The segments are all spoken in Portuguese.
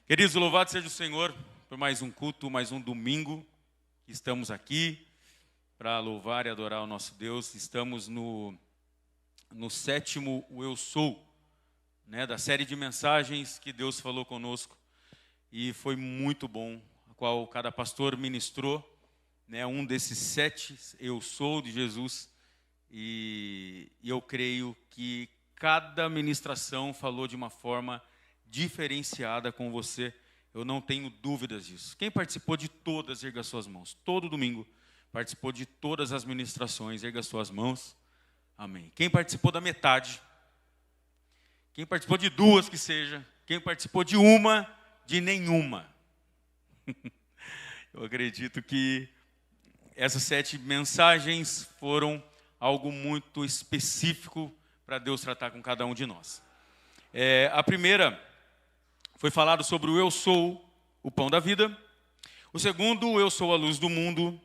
Queridos, louvado seja o Senhor por mais um culto, mais um domingo que estamos aqui para louvar e adorar o nosso Deus. Estamos no sétimo O Eu Sou, da série de mensagens que Deus falou conosco. E foi muito bom, a qual cada pastor ministrou, um desses 7 Eu Sou de Jesus. E eu creio que cada ministração falou de uma forma diferenciada com você. Eu não tenho dúvidas disso. Quem participou de todas, erga suas mãos. Todo domingo participou de todas as ministrações, erga suas mãos. Amém. Quem participou da metade? Quem participou de 2 que seja? Quem participou de uma, de nenhuma? Eu acredito que essas 7 mensagens foram algo muito específico para Deus tratar com cada um de nós. A primeira foi falado sobre o Eu Sou, o pão da vida. O segundo, o Eu Sou a luz do mundo.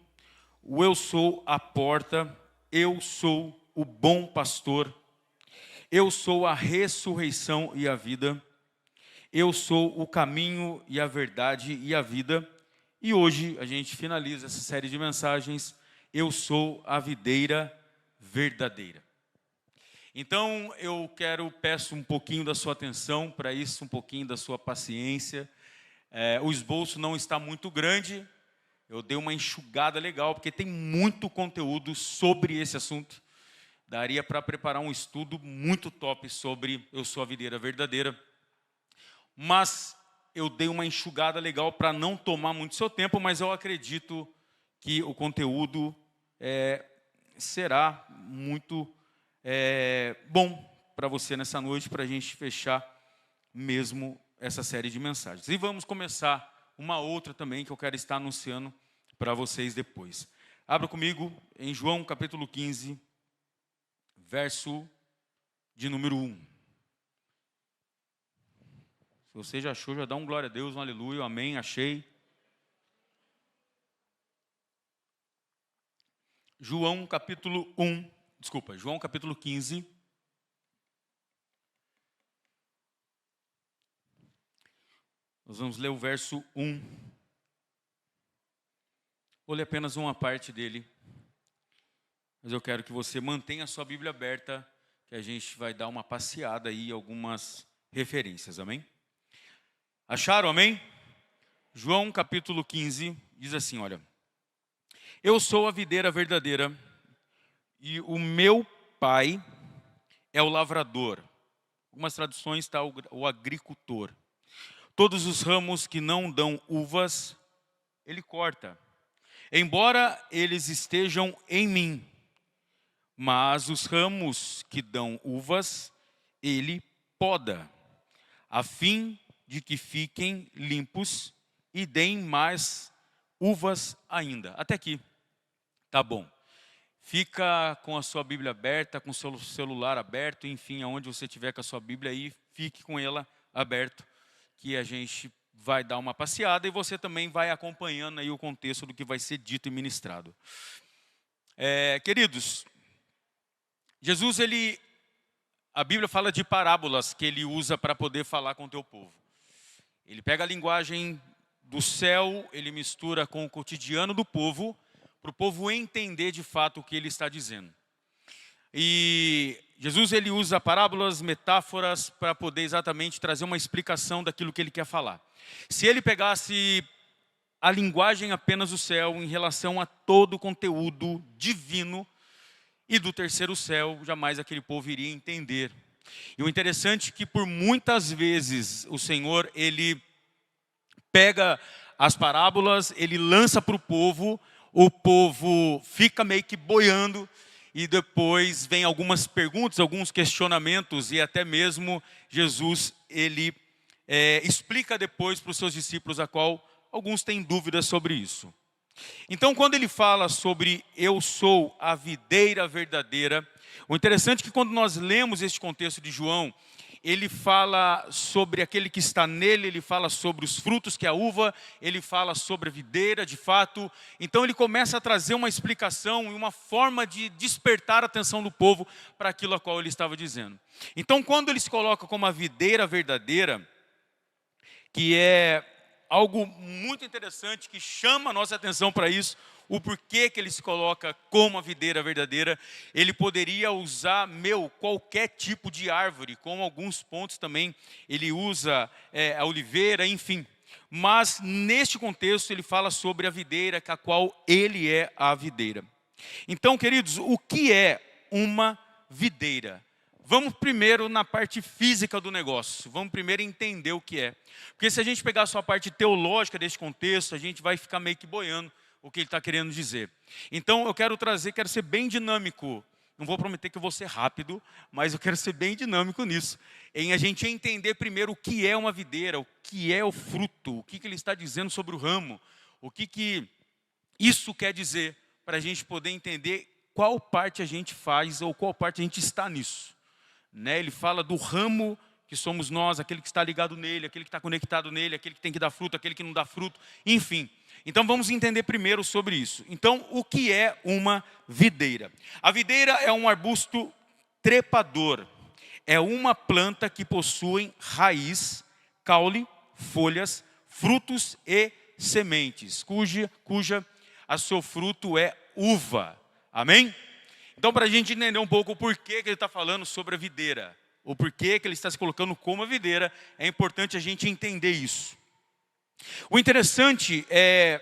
O Eu Sou a porta. Eu sou o bom pastor. Eu sou a ressurreição e a vida. Eu sou o caminho e a verdade e a vida. E hoje a gente finaliza essa série de mensagens. Eu sou a videira verdadeira. Então, peço um pouquinho da sua atenção para isso, um pouquinho da sua paciência. O esboço não está muito grande, eu dei uma enxugada legal, porque tem muito conteúdo sobre esse assunto. Daria para preparar um estudo muito top sobre Eu Sou a Videira Verdadeira. Mas eu dei uma enxugada legal para não tomar muito seu tempo, mas eu acredito que o conteúdo será muito bom para você nessa noite, para a gente fechar mesmo essa série de mensagens. E vamos começar uma outra também que eu quero estar anunciando para vocês depois. Abra comigo em João capítulo 15, verso de número 1. Se você já achou, já dá um glória a Deus, um aleluia, um amém, achei. João capítulo 15. Nós vamos ler o verso 1. Vou ler apenas uma parte dele. Mas eu quero que você mantenha a sua Bíblia aberta, que a gente vai dar uma passeada aí, algumas referências, amém? Acharam, amém? João capítulo 15 diz assim, olha. Eu sou a videira verdadeira e o meu pai é o lavrador. Algumas traduções está o agricultor. Todos os ramos que não dão uvas, ele corta. Embora eles estejam em mim, mas os ramos que dão uvas, ele poda, a fim de que fiquem limpos e deem mais uvas ainda. Até aqui, tá bom. Fica com a sua Bíblia aberta, com o seu celular aberto, enfim, aonde você estiver com a sua Bíblia aí, fique com ela aberto, que a gente vai dar uma passeada e você também vai acompanhando aí o contexto do que vai ser dito e ministrado. Queridos, Jesus, a Bíblia fala de parábolas que ele usa para poder falar com o teu povo. Ele pega a linguagem do céu, ele mistura com o cotidiano do povo, para o povo entender de fato o que ele está dizendo. E Jesus ele usa parábolas, metáforas, para poder exatamente trazer uma explicação daquilo que ele quer falar. Se ele pegasse a linguagem apenas do céu em relação a todo o conteúdo divino e do terceiro céu, jamais aquele povo iria entender. E o interessante é que por muitas vezes o Senhor, ele pega as parábolas, ele lança para o povo fica meio que boiando, e depois vem algumas perguntas, alguns questionamentos, e até mesmo Jesus, ele explica depois para os seus discípulos, a qual alguns têm dúvidas sobre isso. Então, quando ele fala sobre eu sou a videira verdadeira, o interessante é que quando nós lemos este contexto de João, ele fala sobre aquele que está nele, ele fala sobre os frutos que é a uva, ele fala sobre a videira de fato. Então ele começa a trazer uma explicação e uma forma de despertar a atenção do povo para aquilo a qual ele estava dizendo. Então quando ele se coloca como a videira verdadeira, que é algo muito interessante, que chama a nossa atenção para isso, o porquê que ele se coloca como a videira verdadeira. Ele poderia usar, qualquer tipo de árvore, com alguns pontos também, ele usa a oliveira, enfim. Mas, neste contexto, ele fala sobre a videira, com a qual ele é a videira. Então, queridos, o que é uma videira? Vamos primeiro na parte física do negócio. Vamos primeiro entender o que é. Porque se a gente pegar só a parte teológica desse contexto, a gente vai ficar meio que boiando o que ele está querendo dizer. Então eu quero ser bem dinâmico. Não vou prometer que eu vou ser rápido, mas eu quero ser bem dinâmico nisso. Em a gente entender primeiro o que é uma videira, o que é o fruto, o que ele está dizendo sobre o ramo, o que isso quer dizer, para a gente poder entender qual parte a gente faz ou qual parte a gente está nisso. Ele fala do ramo que somos nós, aquele que está ligado nele, aquele que está conectado nele, aquele que tem que dar fruto, aquele que não dá fruto, enfim. Então vamos entender primeiro sobre isso. Então, o que é uma videira? A videira é um arbusto trepador. É uma planta que possui raiz, caule, folhas, frutos e sementes, cuja a seu fruto é uva. Amém? Então, para a gente entender um pouco o porquê que ele está falando sobre a videira, o porquê que ele está se colocando como a videira, é importante a gente entender isso. O interessante é,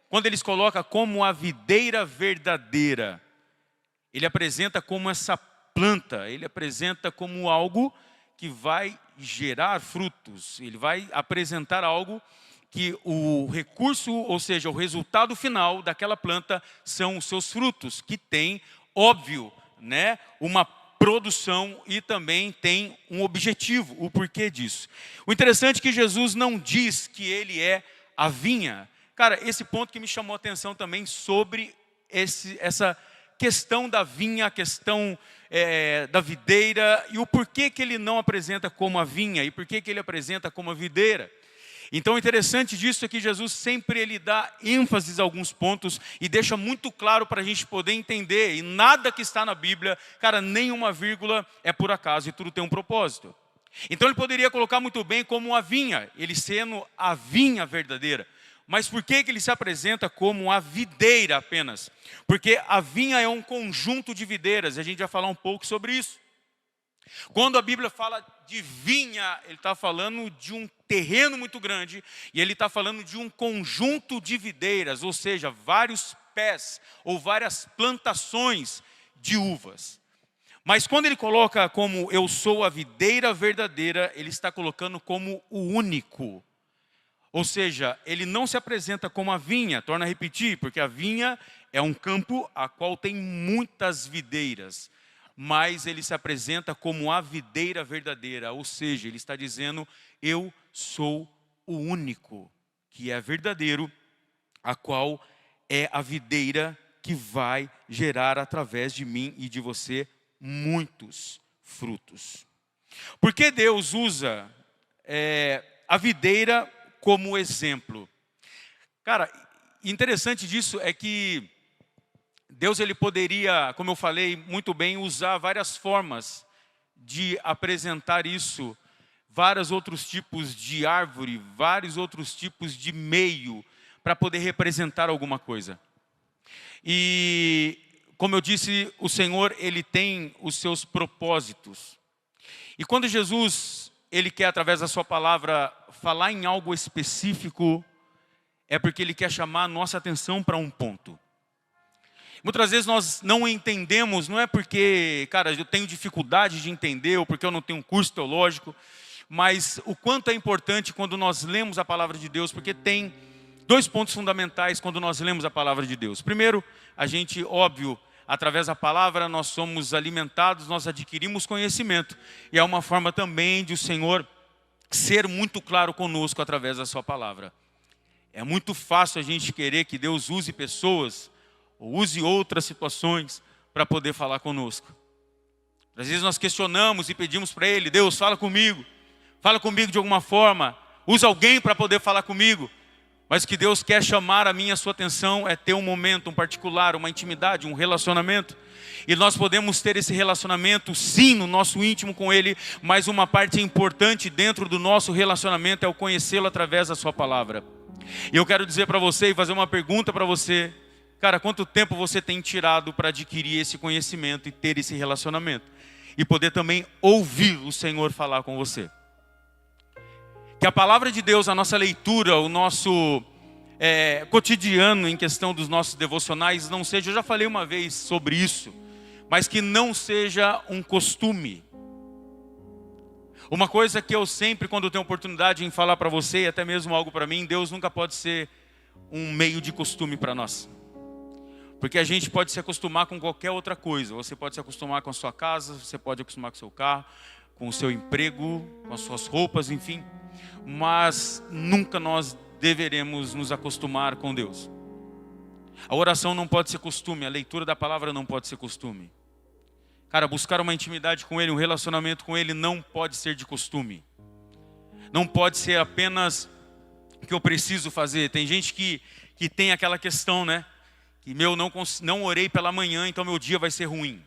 quando ele se coloca como a videira verdadeira, ele apresenta como essa planta, ele apresenta como algo que vai gerar frutos, ele vai apresentar algo que o recurso, ou seja, o resultado final daquela planta são os seus frutos, que tem, óbvio, uma produção e também tem um objetivo, o porquê disso. O interessante é que Jesus não diz que ele é a vinha. Cara, esse ponto que me chamou a atenção também sobre essa questão da vinha, a questão da videira, e o porquê que ele não apresenta como a vinha, e porquê que ele apresenta como a videira. Então o interessante disso é que Jesus sempre ele dá ênfase a alguns pontos e deixa muito claro para a gente poder entender. E nada que está na Bíblia, cara, nenhuma vírgula é por acaso e tudo tem um propósito. Então ele poderia colocar muito bem como a vinha, ele sendo a vinha verdadeira. Mas por que ele se apresenta como a videira apenas? Porque a vinha é um conjunto de videiras, e a gente vai falar um pouco sobre isso. Quando a Bíblia fala de vinha, ele está falando de um terreno muito grande, e ele está falando de um conjunto de videiras, ou seja, vários pés, ou várias plantações de uvas. Mas quando ele coloca como eu sou a videira verdadeira, ele está colocando como o único. Ou seja, ele não se apresenta como a vinha, torna a repetir, porque a vinha é um campo a qual tem muitas videiras. Mas ele se apresenta como a videira verdadeira, ou seja, ele está dizendo, eu sou o único, que é verdadeiro, a qual é a videira que vai gerar através de mim e de você muitos frutos. Por que Deus usa a videira como exemplo? Cara, interessante disso é que Deus ele poderia, como eu falei muito bem, usar várias formas de apresentar isso, vários outros tipos de árvore, vários outros tipos de meio para poder representar alguma coisa. E como eu disse, o Senhor ele tem os seus propósitos. E quando Jesus ele quer através da sua palavra falar em algo específico, é porque ele quer chamar a nossa atenção para um ponto. Muitas vezes nós não entendemos, não é porque, cara, eu tenho dificuldade de entender, ou porque eu não tenho um curso teológico, mas o quanto é importante quando nós lemos a palavra de Deus, porque tem dois pontos fundamentais quando nós lemos a palavra de Deus. Primeiro, a gente, óbvio, através da palavra nós somos alimentados, nós adquirimos conhecimento, e é uma forma também de o Senhor ser muito claro conosco através da sua palavra. É muito fácil a gente querer que Deus use pessoas, ou use outras situações para poder falar conosco. Às vezes nós questionamos e pedimos para Ele, Deus, fala comigo de alguma forma, usa alguém para poder falar comigo. Mas o que Deus quer chamar a minha e a sua atenção é ter um momento, um particular, uma intimidade, um relacionamento. E nós podemos ter esse relacionamento, sim, no nosso íntimo com Ele, mas uma parte importante dentro do nosso relacionamento é o conhecê-lo através da sua palavra. E eu quero dizer para você e fazer uma pergunta para você. Cara, quanto tempo você tem tirado para adquirir esse conhecimento e ter esse relacionamento? E poder também ouvir o Senhor falar com você. Que a palavra de Deus, a nossa leitura, o nosso cotidiano em questão dos nossos devocionais não seja, eu já falei uma vez sobre isso, mas que não seja um costume. Uma coisa que eu sempre, quando tenho oportunidade em falar para você, e até mesmo algo para mim, Deus nunca pode ser um meio de costume para nós. Porque a gente pode se acostumar com qualquer outra coisa. Você pode se acostumar com a sua casa, você pode acostumar com o seu carro, com o seu emprego, com as suas roupas, enfim. Mas nunca nós deveremos nos acostumar com Deus. A oração não pode ser costume, a leitura da palavra não pode ser costume. Cara, buscar uma intimidade com Ele, um relacionamento com Ele não pode ser de costume. Não pode ser apenas o que eu preciso fazer. Tem gente que tem aquela questão, né? Que não orei pela manhã, então meu dia vai ser ruim.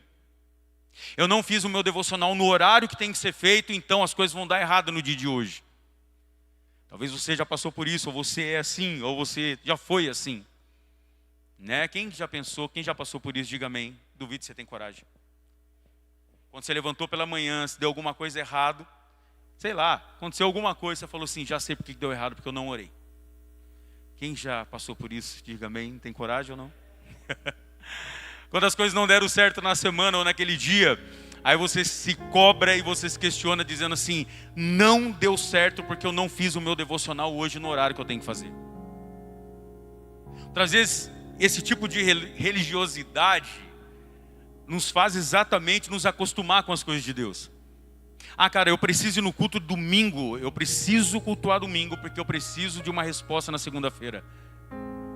Eu não fiz o meu devocional no horário que tem que ser feito, então as coisas vão dar errado no dia de hoje. Talvez você já passou por isso, ou você é assim, ou você já foi assim. Né? Quem já pensou, quem já passou por isso, diga amém. Duvido que você tem coragem. Quando você levantou pela manhã, se deu alguma coisa errado, sei lá, aconteceu alguma coisa, você falou assim, já sei porque deu errado, porque eu não orei. Quem já passou por isso, diga amém. Tem coragem ou não? Quando as coisas não deram certo na semana ou naquele dia, aí você se cobra e você se questiona dizendo assim, não deu certo porque eu não fiz o meu devocional hoje no horário que eu tenho que fazer. Outras vezes, esse tipo de religiosidade nos faz exatamente nos acostumar com as coisas de Deus. Ah, cara, eu preciso ir no culto domingo, eu preciso cultuar domingo porque eu preciso de uma resposta na segunda-feira.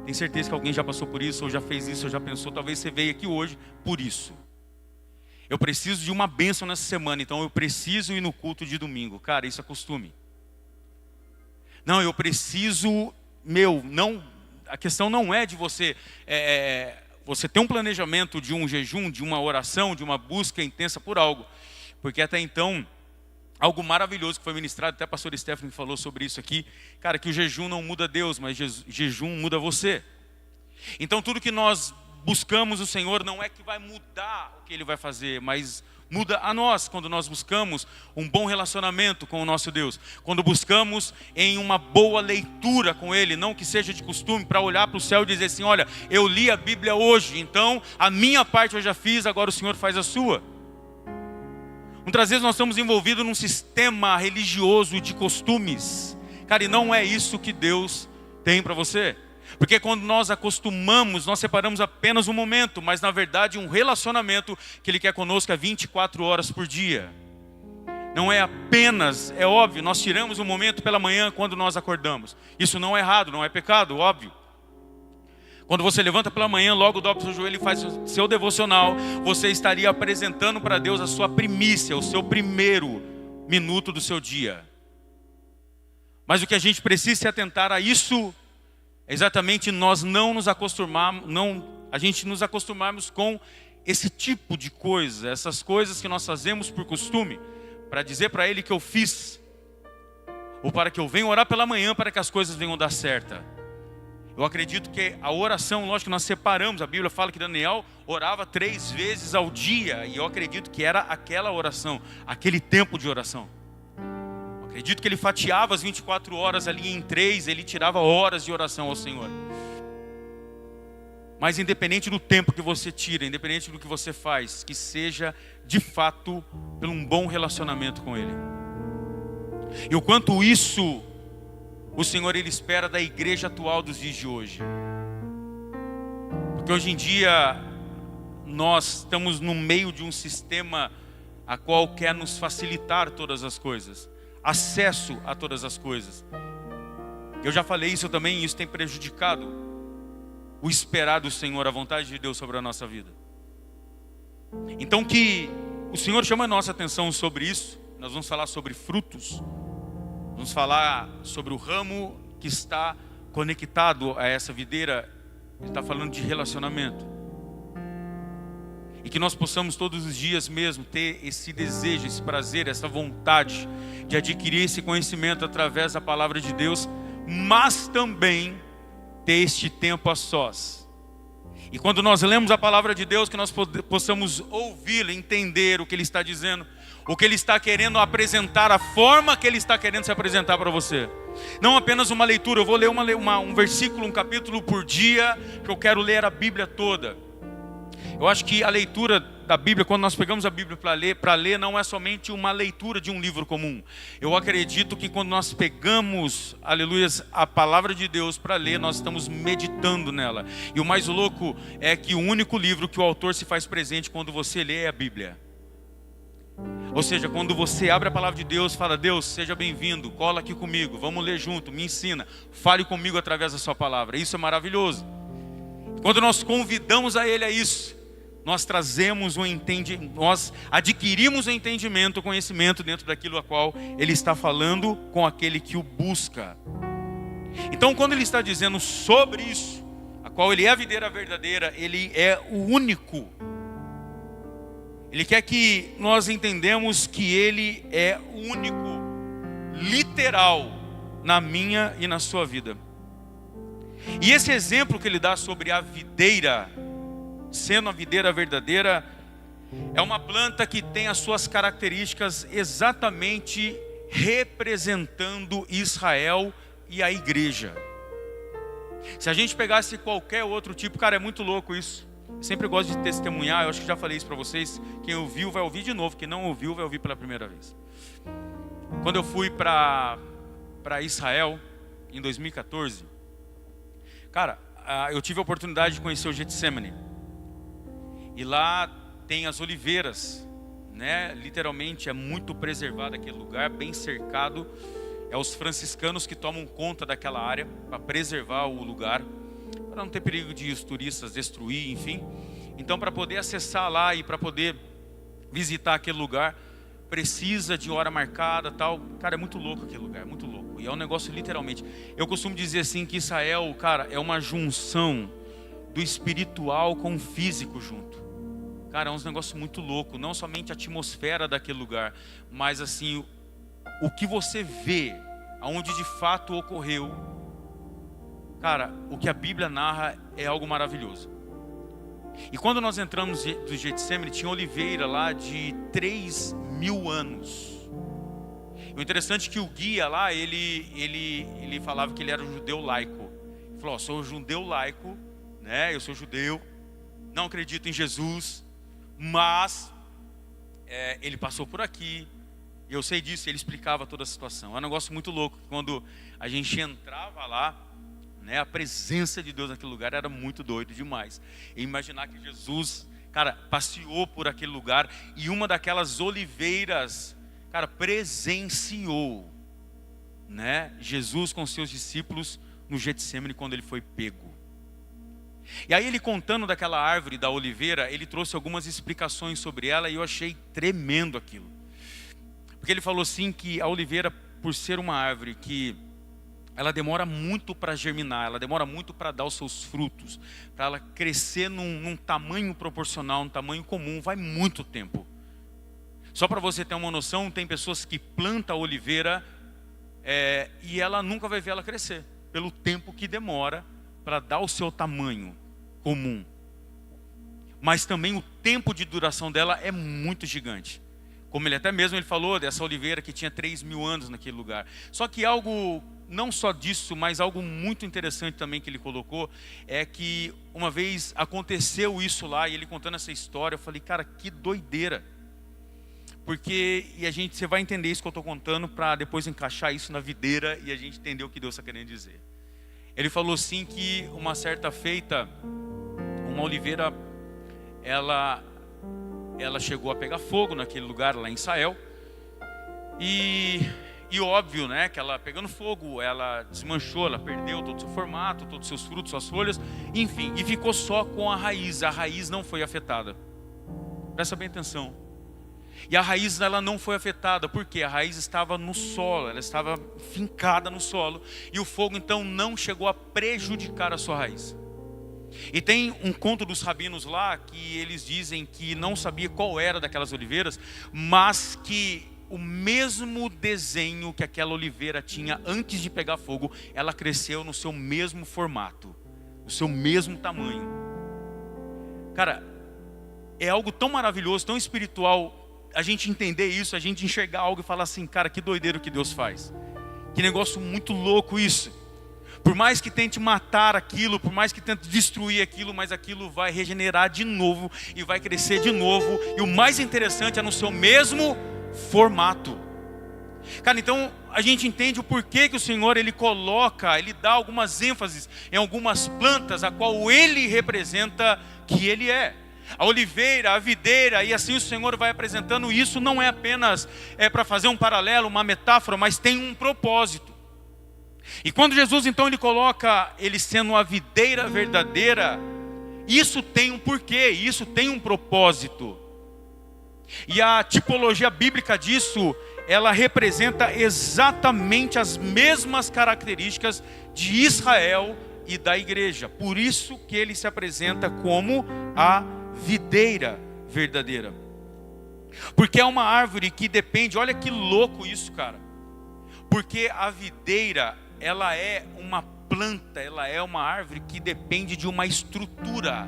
Tem certeza que alguém já passou por isso, ou já fez isso, ou já pensou, talvez você veio aqui hoje por isso. Eu preciso de uma bênção nessa semana, então eu preciso ir no culto de domingo. Cara, isso é costume. Não, eu preciso, a questão não é de você, você ter um planejamento de um jejum, de uma oração, de uma busca intensa por algo. Porque até então, algo maravilhoso que foi ministrado, até a pastora Stephanie falou sobre isso aqui, cara, que o jejum não muda Deus, mas jejum muda você. Então tudo que nós buscamos o Senhor não é que vai mudar o que Ele vai fazer, mas muda a nós quando nós buscamos um bom relacionamento com o nosso Deus. Quando buscamos em uma boa leitura com Ele, não que seja de costume para olhar para o céu e dizer assim, olha, eu li a Bíblia hoje, então a minha parte eu já fiz, agora o Senhor faz a sua. Muitas vezes nós estamos envolvidos num sistema religioso de costumes. Cara, e não é isso que Deus tem para você. Porque quando nós acostumamos, nós separamos apenas um momento, mas na verdade um relacionamento que Ele quer conosco é 24 horas por dia. Não é apenas, é óbvio, nós tiramos um momento pela manhã quando nós acordamos. Isso não é errado, não é pecado, óbvio. Quando você levanta pela manhã, logo dobra o seu joelho e faz o seu devocional, você estaria apresentando para Deus a sua primícia, o seu primeiro minuto do seu dia. Mas o que a gente precisa se atentar a isso é exatamente nós não nos acostumarmos, a gente nos acostumarmos com esse tipo de coisa, essas coisas que nós fazemos por costume, para dizer para Ele que eu fiz, ou para que eu venha orar pela manhã para que as coisas venham dar certo. Eu acredito que a oração, lógico que nós separamos, a Bíblia fala que Daniel orava 3 vezes ao dia, e eu acredito que era aquela oração, aquele tempo de oração. Eu acredito que ele fatiava as 24 horas ali em 3, ele tirava horas de oração ao Senhor. Mas independente do tempo que você tira, independente do que você faz, que seja de fato por um bom relacionamento com Ele. E o quanto isso o Senhor Ele espera da igreja atual dos dias de hoje. Porque hoje em dia nós estamos no meio de um sistema a qual quer nos facilitar todas as coisas, acesso a todas as coisas. Eu já falei isso também, e isso tem prejudicado o esperar do Senhor, a vontade de Deus sobre a nossa vida. Então que o Senhor chama a nossa atenção sobre isso. Nós vamos falar sobre frutos. Vamos falar sobre o ramo que está conectado a essa videira, ele está falando de relacionamento. E que nós possamos todos os dias mesmo ter esse desejo, esse prazer, essa vontade de adquirir esse conhecimento através da palavra de Deus, mas também ter este tempo a sós. E quando nós lemos a palavra de Deus, que nós possamos ouvi-lo, entender o que Ele está dizendo, o que Ele está querendo apresentar, a forma que Ele está querendo se apresentar para você. Não apenas uma leitura, eu vou ler um versículo, um capítulo por dia, que eu quero ler a Bíblia toda. Eu acho que a leitura da Bíblia, quando nós pegamos a Bíblia para ler, não é somente uma leitura de um livro comum. Eu acredito que quando nós pegamos, aleluias, a palavra de Deus para ler, nós estamos meditando nela. E o mais louco é que o único livro que o autor se faz presente quando você lê é a Bíblia. Ou seja, quando você abre a palavra de Deus, fala: Deus, seja bem-vindo, cola aqui comigo, vamos ler junto, me ensina, fale comigo através da sua palavra. Isso é maravilhoso. Quando nós convidamos a Ele a isso, nós trazemos nós adquirimos o entendimento, o conhecimento dentro daquilo a qual Ele está falando com aquele que o busca. Então, quando Ele está dizendo sobre isso, a qual Ele é a videira verdadeira, Ele é o único. Ele quer que nós entendamos que Ele é o único, literal, na minha e na sua vida. E esse exemplo que Ele dá sobre a videira, sendo a videira verdadeira, é uma planta que tem as suas características exatamente representando Israel e a igreja. Se a gente pegasse qualquer outro tipo, cara, é muito louco isso. Eu sempre gosto de testemunhar, eu acho que já falei isso para vocês. Quem ouviu vai ouvir de novo, quem não ouviu vai ouvir pela primeira vez. Quando eu fui para Israel em 2014, cara, eu tive a oportunidade de conhecer o Getsemane. E lá tem as oliveiras, né? Literalmente é muito preservado aquele lugar, bem cercado. É os franciscanos que tomam conta daquela área para preservar o lugar, para não ter perigo de os turistas destruir, enfim. Então, para poder acessar lá e para poder visitar aquele lugar, precisa de hora marcada, tal. Cara, é muito louco aquele lugar, é muito louco. E é um negócio literalmente. Eu costumo dizer assim que Israel, cara, é uma junção do espiritual com o físico junto. Cara, é um negócio muito louco, não somente a atmosfera daquele lugar, mas assim, o que você vê, aonde de fato ocorreu. Cara, o que a Bíblia narra é algo maravilhoso. E quando nós entramos do Getsemane, tinha oliveira lá de 3.000 anos. O interessante é que o guia lá, ele falava que ele era um judeu laico. Ele falou: sou um judeu laico, né? Eu sou judeu, não acredito em Jesus, mas ele passou por aqui, eu sei disso. Ele explicava toda a situação. É um negócio muito louco. Quando a gente entrava lá, né, a presença de Deus naquele lugar era muito doido demais. E imaginar que Jesus, cara, passeou por aquele lugar e uma daquelas oliveiras, cara, presenciou, né, Jesus com seus discípulos no Getsemane quando ele foi pego. E aí ele contando daquela árvore, da oliveira, ele trouxe algumas explicações sobre ela e eu achei tremendo aquilo. Porque ele falou assim que a oliveira, por ser uma árvore que ela demora muito para germinar, ela demora muito para dar os seus frutos, para ela crescer num tamanho proporcional, num tamanho comum, vai muito tempo. Só para você ter uma noção, tem pessoas que plantam a oliveira e ela nunca vai ver ela crescer, pelo tempo que demora para dar o seu tamanho comum. Mas também o tempo de duração dela é muito gigante. Como ele falou dessa oliveira que tinha 3.000 anos naquele lugar. Só que algo, não só disso, mas algo muito interessante também que ele colocou, é que uma vez aconteceu isso lá, e ele contando essa história, eu falei, cara, que doideira. Porque, você vai entender isso que eu estou contando, para depois encaixar isso na videira, e a gente entender o que Deus está querendo dizer. Ele falou assim que uma certa feita, uma oliveira, ela chegou a pegar fogo naquele lugar lá em Israel. E óbvio, né, que ela pegando fogo, ela desmanchou, ela perdeu todo o seu formato, todos os seus frutos, suas folhas, enfim, e ficou só com a raiz não foi afetada. Presta bem atenção. E a raiz ela não foi afetada, porque a raiz estava no solo, ela estava fincada no solo, e o fogo então não chegou a prejudicar a sua raiz. E tem um conto dos rabinos lá, que eles dizem que não sabia qual era daquelas oliveiras, mas que o mesmo desenho que aquela oliveira tinha antes de pegar fogo, ela cresceu no seu mesmo formato, no seu mesmo tamanho. Cara, é algo tão maravilhoso, tão espiritual, a gente entender isso, a gente enxergar algo e falar assim, cara, que doideira o que Deus faz. Que negócio muito louco isso. Por mais que tente matar aquilo, por mais que tente destruir aquilo, mas aquilo vai regenerar de novo e vai crescer de novo. E o mais interessante é no seu mesmo formato. Cara, então a gente entende o porquê que o Senhor ele coloca, ele dá algumas ênfases em algumas plantas, a qual ele representa que ele é. A oliveira, a videira, e assim o Senhor vai apresentando isso, não é apenas para fazer um paralelo, uma metáfora, mas tem um propósito. E quando Jesus então ele coloca ele sendo a videira verdadeira, isso tem um porquê, isso tem um propósito. E a tipologia bíblica disso, ela representa exatamente as mesmas características de Israel e da igreja. Por isso que ele se apresenta como a videira verdadeira. Porque é uma árvore que depende, olha que louco isso, cara. Porque a videira, ela é uma planta, ela é uma árvore que depende de uma estrutura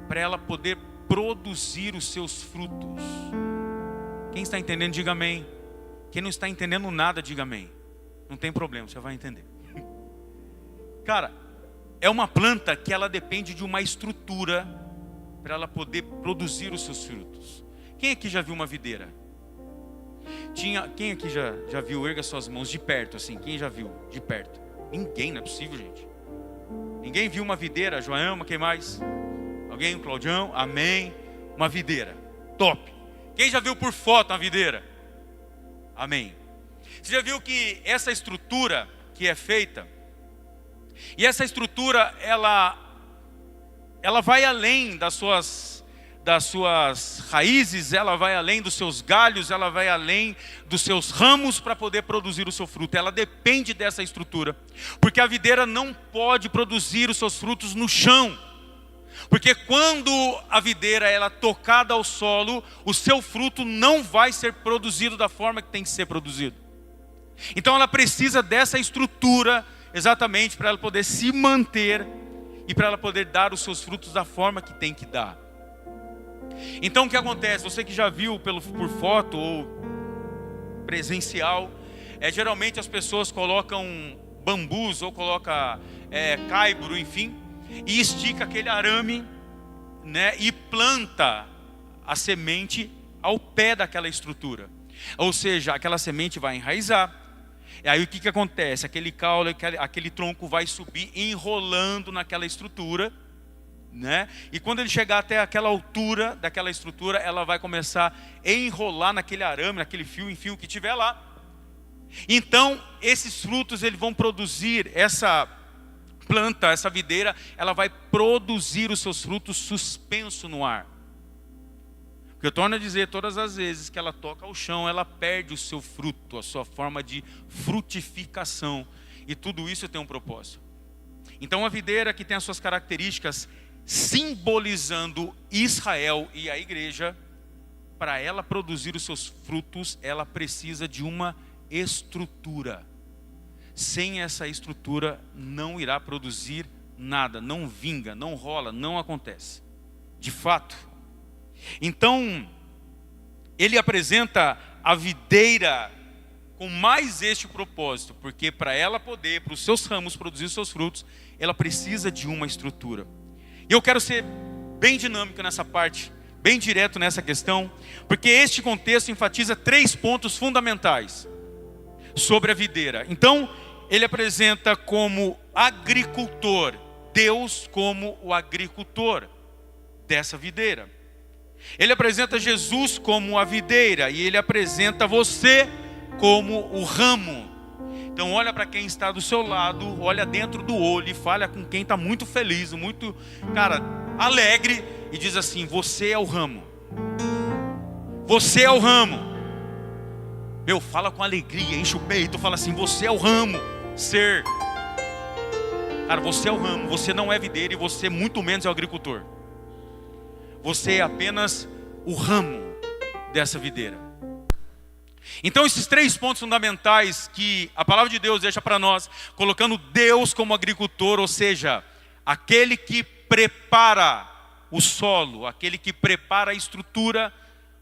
para ela poder produzir os seus frutos. Quem está entendendo, diga amém. Quem não está entendendo nada, diga amém. Não tem problema, você vai entender. Cara, é uma planta que ela depende de uma estrutura para ela poder produzir os seus frutos. Quem aqui já viu uma videira? Quem aqui já viu? Erga suas mãos de perto, assim. Quem já viu de perto? Ninguém, não é possível, gente. Ninguém viu uma videira? Joelma, quem mais? Alguém? Claudião? Amém. Uma videira. Top. Quem já viu por foto uma videira? Amém. Você já viu que essa estrutura que é feita, e essa estrutura, ela vai além das suas raízes, ela vai além dos seus galhos, ela vai além dos seus ramos para poder produzir o seu fruto. Ela depende dessa estrutura, porque a videira não pode produzir os seus frutos no chão, porque quando a videira ela é tocada ao solo, o seu fruto não vai ser produzido da forma que tem que ser produzido. Então ela precisa dessa estrutura exatamente para ela poder se manter e para ela poder dar os seus frutos da forma que tem que dar. Então o que acontece? Você que já viu por foto ou presencial, geralmente as pessoas colocam bambus ou colocam caibro, enfim, e estica aquele arame, né, e planta a semente ao pé daquela estrutura. Ou seja, aquela semente vai enraizar. E aí o que acontece? Aquele caule, aquele tronco vai subir enrolando naquela estrutura, né? E quando ele chegar até aquela altura daquela estrutura, ela vai começar a enrolar naquele arame, naquele fio em fio que tiver lá. Então, esses frutos eles vão produzir, essa planta, essa videira, ela vai produzir os seus frutos suspenso no ar. Porque eu torno a dizer, todas as vezes que ela toca o chão, ela perde o seu fruto, a sua forma de frutificação. E tudo isso tem um propósito. Então a videira que tem as suas características, simbolizando Israel e a igreja, para ela produzir os seus frutos, ela precisa de uma estrutura. Sem essa estrutura, não irá produzir nada, não vinga, não rola, não acontece. De fato. Então, ele apresenta a videira com mais este propósito, porque para ela poder, para os seus ramos produzir os seus frutos, ela precisa de uma estrutura. E eu quero ser bem dinâmico nessa parte, bem direto nessa questão, porque este contexto enfatiza 3 pontos fundamentais sobre a videira. Então, ele apresenta como agricultor, Deus como o agricultor dessa videira. Ele apresenta Jesus como a videira e ele apresenta você como o ramo. Então olha para quem está do seu lado, olha dentro do olho e fala com quem está muito feliz, muito, alegre, e diz assim: você é o ramo. Você é o ramo. Meu, fala com alegria, enche o peito, fala assim: você é o ramo. Ser. Cara, você é o ramo, você não é videira e você muito menos é o agricultor. Você é apenas o ramo dessa videira. Então esses 3 pontos fundamentais que a palavra de Deus deixa para nós, colocando Deus como agricultor, ou seja, aquele que prepara o solo, aquele que prepara a estrutura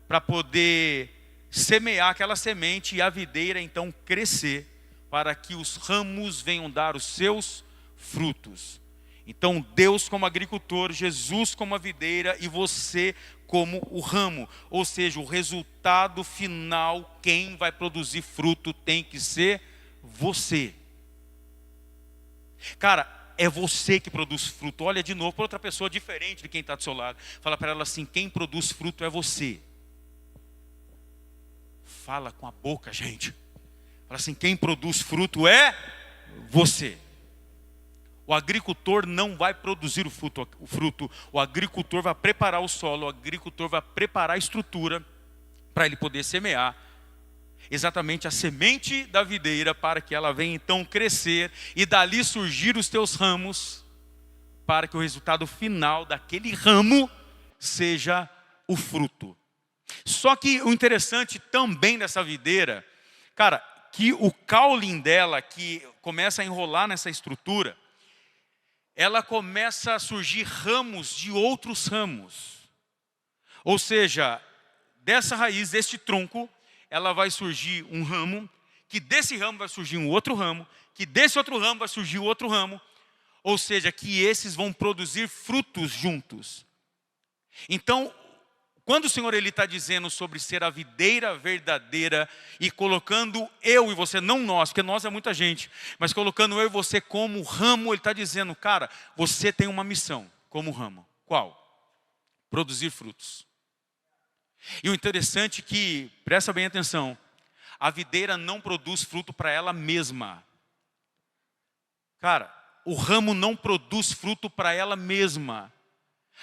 para poder semear aquela semente e a videira então crescer, para que os ramos venham dar os seus frutos. Então Deus como agricultor, Jesus como a videira e você como o ramo. Ou seja, o resultado final, quem vai produzir fruto tem que ser você. Cara, é você que produz fruto. Olha de novo para outra pessoa diferente de quem está do seu lado. Fala para ela assim: quem produz fruto é você. Fala com a boca, gente. Fala assim: quem produz fruto é você. O agricultor não vai produzir o fruto. O agricultor vai preparar o solo. O agricultor vai preparar a estrutura para ele poder semear exatamente a semente da videira, para que ela venha então crescer e dali surgir os teus ramos, para que o resultado final daquele ramo seja o fruto. Só que o interessante também dessa videira, cara, que o caulim dela, que começa a enrolar nessa estrutura, ela começa a surgir ramos de outros ramos. Ou seja, dessa raiz, deste tronco, ela vai surgir um ramo, que desse ramo vai surgir um outro ramo, que desse outro ramo vai surgir outro ramo. Ou seja, que esses vão produzir frutos juntos. Então, quando o Senhor está dizendo sobre ser a videira verdadeira e colocando eu e você, não nós, porque nós é muita gente, mas colocando eu e você como ramo, Ele está dizendo: cara, você tem uma missão como ramo. Qual? Produzir frutos. E o interessante é que, presta bem atenção, a videira não produz fruto para ela mesma. Cara, o ramo não produz fruto para ela mesma.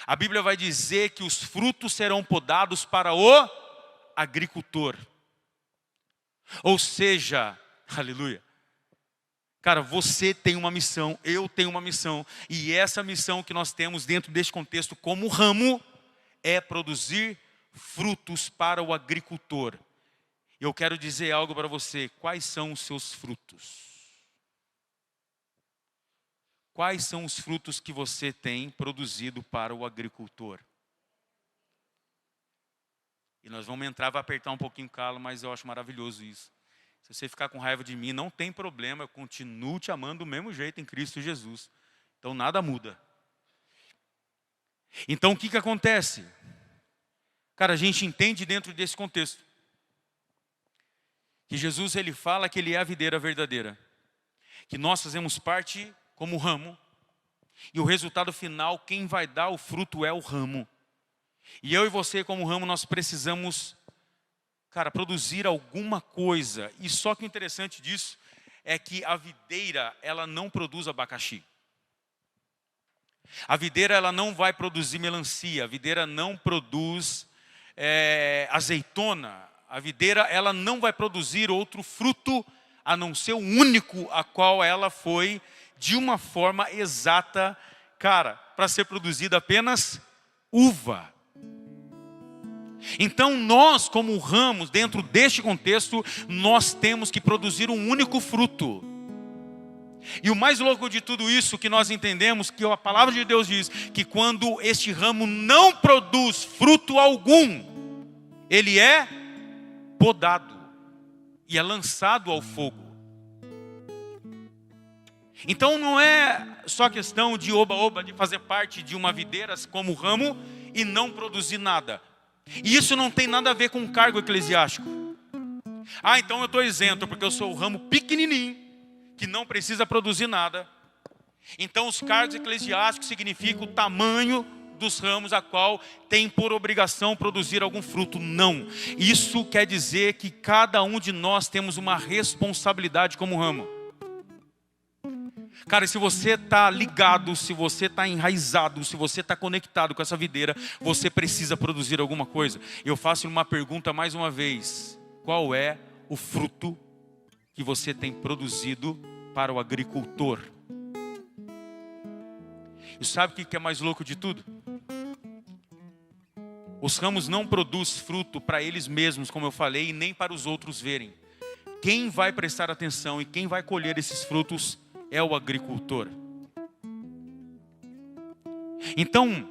A Bíblia vai dizer que os frutos serão podados para o agricultor. Ou seja, aleluia. Cara, você tem uma missão, eu tenho uma missão. E essa missão que nós temos dentro deste contexto como ramo é produzir frutos para o agricultor. Eu quero dizer algo para você: quais são os seus frutos? Quais são os frutos que você tem produzido para o agricultor? E nós vamos entrar, vai apertar um pouquinho o calo, mas eu acho maravilhoso isso. Se você ficar com raiva de mim, não tem problema, eu continuo te amando do mesmo jeito em Cristo Jesus. Então nada muda. Então o que acontece? Cara, a gente entende dentro desse contexto que Jesus, Ele fala que Ele é a videira verdadeira, que nós fazemos parte como ramo, e o resultado final, quem vai dar o fruto é o ramo. E eu e você como ramo, nós precisamos, cara, produzir alguma coisa. E só que o interessante disso é que a videira, ela não produz abacaxi. A videira, ela não vai produzir melancia. A videira não produz azeitona. A videira, ela não vai produzir outro fruto a não ser o único a qual ela foi de uma forma exata, cara, para ser produzida apenas uva. Então nós, como ramos, dentro deste contexto, nós temos que produzir um único fruto. E o mais louco de tudo isso, que nós entendemos, que a palavra de Deus diz, que quando este ramo não produz fruto algum, ele é podado e é lançado ao fogo. Então não é só questão de oba-oba, de fazer parte de uma videira como ramo e não produzir nada. E isso não tem nada a ver com cargo eclesiástico. Ah, então eu estou isento porque eu sou o ramo pequenininho, que não precisa produzir nada. Então os cargos eclesiásticos significam o tamanho dos ramos a qual tem por obrigação produzir algum fruto. Não. Isso quer dizer que cada um de nós temos uma responsabilidade como ramo. Cara, se você está ligado, se você está enraizado, se você está conectado com essa videira, você precisa produzir alguma coisa. Eu faço uma pergunta mais uma vez: qual é o fruto que você tem produzido para o agricultor? E sabe o que é mais louco de tudo? Os ramos não produzem fruto para eles mesmos, como eu falei, e nem para os outros verem. Quem vai prestar atenção e quem vai colher esses frutos é o agricultor. Então,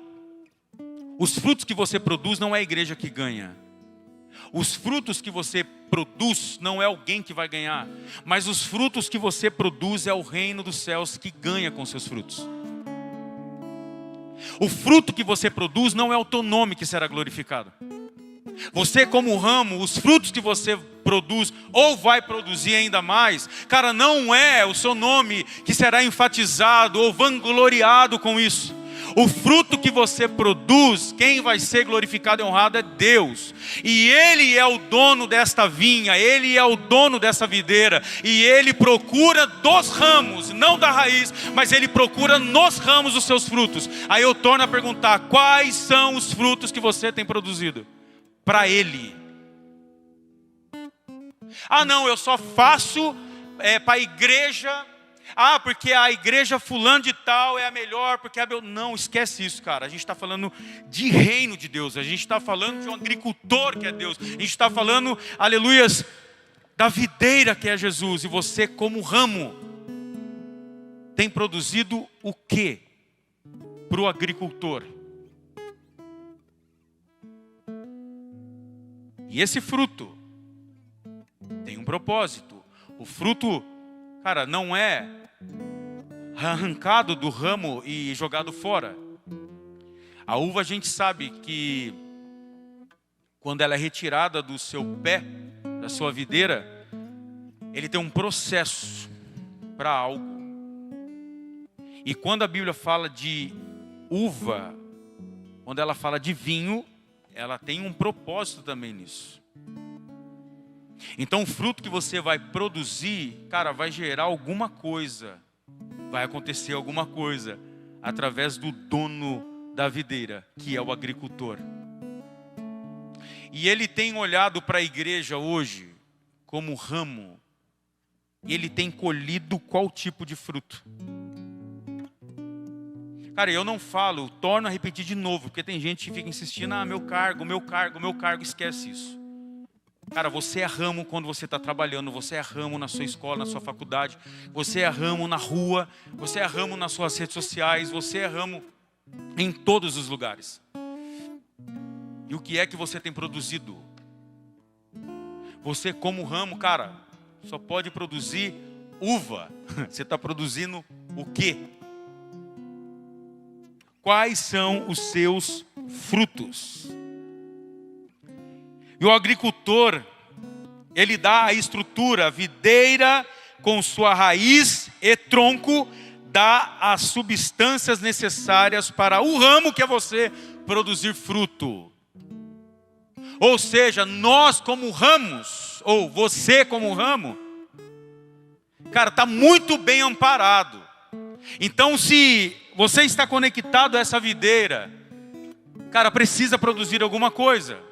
os frutos que você produz não é a igreja que ganha. Os frutos que você produz não é alguém que vai ganhar. Mas os frutos que você produz é o reino dos céus que ganha com seus frutos. O fruto que você produz não é o teu nome que será glorificado. Você como ramo, os frutos que você produz ou vai produzir ainda mais, cara, não é o seu nome que será enfatizado ou vangloriado com isso. O fruto que você produz, quem vai ser glorificado e honrado é Deus. E Ele é o dono desta vinha, Ele é o dono dessa videira. E Ele procura dos ramos, não da raiz, mas Ele procura nos ramos os seus frutos. Aí eu torno a perguntar: quais são os frutos que você tem produzido para Ele? Ah não, eu só faço para a igreja. Ah, porque a igreja fulano de tal é a melhor, porque não, esquece isso, cara. A gente está falando de reino de Deus. A gente está falando de um agricultor que é Deus. A gente está falando, aleluias, da videira que é Jesus. E você como ramo tem produzido o quê para o agricultor? E esse fruto tem um propósito. O fruto, cara, não é arrancado do ramo e jogado fora. A uva, a gente sabe que quando ela é retirada do seu pé, da sua videira, ele tem um processo para algo. E quando a Bíblia fala de uva, quando ela fala de vinho, ela tem um propósito também nisso. Então o fruto que você vai produzir, cara, vai gerar alguma coisa. Vai acontecer alguma coisa através do dono da videira, que é o agricultor. E ele tem olhado para a igreja hoje como ramo. E ele tem colhido qual tipo de fruto? Cara, eu não falo, torno a repetir de novo, porque tem gente que fica insistindo: ah, meu cargo, esquece isso. Cara, você é ramo quando você está trabalhando, você é ramo na sua escola, na sua faculdade, você é ramo na rua, você é ramo nas suas redes sociais, você é ramo em todos os lugares. E o que é que você tem produzido? Você como ramo, cara, só pode produzir uva. Você está produzindo o quê? Quais são os seus frutos? E o agricultor, ele dá a estrutura, a videira com sua raiz e tronco, dá as substâncias necessárias para o ramo que é você produzir fruto. Ou seja, nós como ramos, ou você como ramo, cara, está muito bem amparado. Então se você está conectado a essa videira, cara, precisa produzir alguma coisa.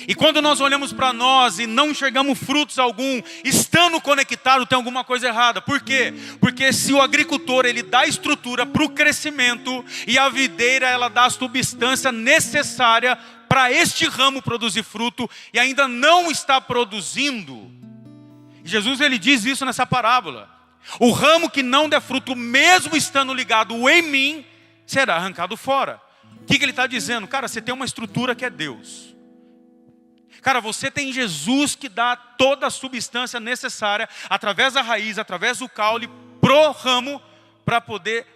E quando nós olhamos para nós e não enxergamos frutos algum, estando conectado, tem alguma coisa errada. Por quê? Porque se o agricultor, ele dá estrutura para o crescimento, e a videira, ela dá a substância necessária para este ramo produzir fruto, e ainda não está produzindo. Jesus, ele diz isso nessa parábola: o ramo que não der fruto, mesmo estando ligado em mim, será arrancado fora. O que ele está dizendo? Cara, você tem uma estrutura que é Deus. Cara, você tem Jesus que dá toda a substância necessária, através da raiz, através do caule, pro ramo, para poder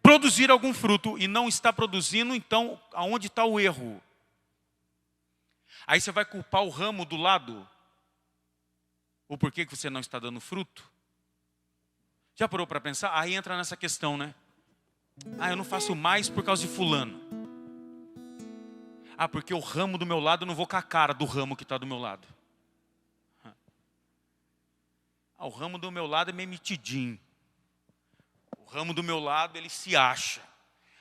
produzir algum fruto, e não está produzindo. Então, aonde está o erro? Aí você vai culpar o ramo do lado? O porquê que você não está dando fruto? Já parou para pensar? Aí entra nessa questão, né? Ah, eu não faço mais por causa de fulano. Ah, porque o ramo do meu lado, eu não vou com a cara do ramo que está do meu lado. Ah, o ramo do meu lado é meio metidinho. ramo do meu lado, ele se acha.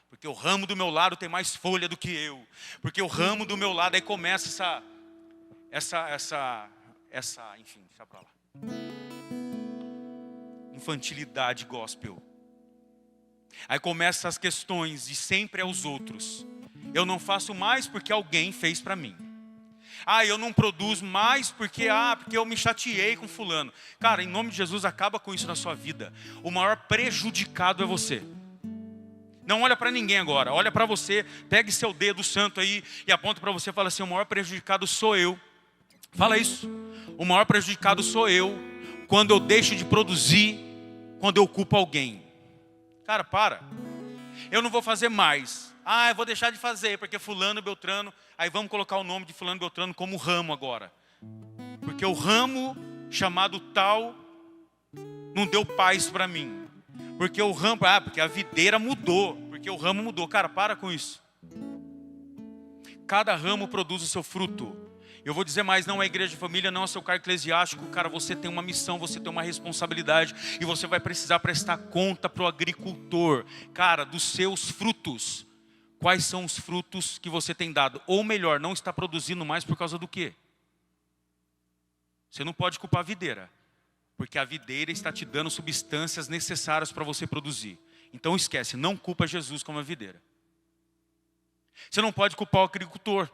Porque o ramo do meu lado tem mais folha do que eu. Porque o ramo do meu lado, aí começa enfim, deixa pra lá. Infantilidade gospel. Aí começam as questões e sempre é os outros. Eu não faço mais porque alguém fez para mim. Eu não produzo mais porque eu me chateei com fulano. Cara, em nome de Jesus, acaba com isso na sua vida. O maior prejudicado é você. Não olha para ninguém agora, olha para você, pegue seu dedo santo aí e aponta para você e fala assim: o maior prejudicado sou eu. Fala isso. O maior prejudicado sou eu quando eu deixo de produzir, quando eu culpo alguém. Cara, para. Eu não vou fazer mais. Eu vou deixar de fazer porque fulano, beltrano. Aí vamos colocar o nome de fulano, beltrano como ramo agora. Porque o ramo chamado tal não deu paz para mim. Porque o ramo, porque a videira mudou. Porque o ramo mudou. Cara, para com isso. Cada ramo produz o seu fruto. Eu vou dizer mais, não é igreja de família, não é seu cargo eclesiástico. Cara, você tem uma missão, você tem uma responsabilidade. E você vai precisar prestar conta para o agricultor. Cara, dos seus frutos. Quais são os frutos que você tem dado? Ou melhor, não está produzindo mais por causa do quê? Você não pode culpar a videira. Porque a videira está te dando substâncias necessárias para você produzir. Então esquece, não culpa Jesus como a videira. Você não pode culpar o agricultor.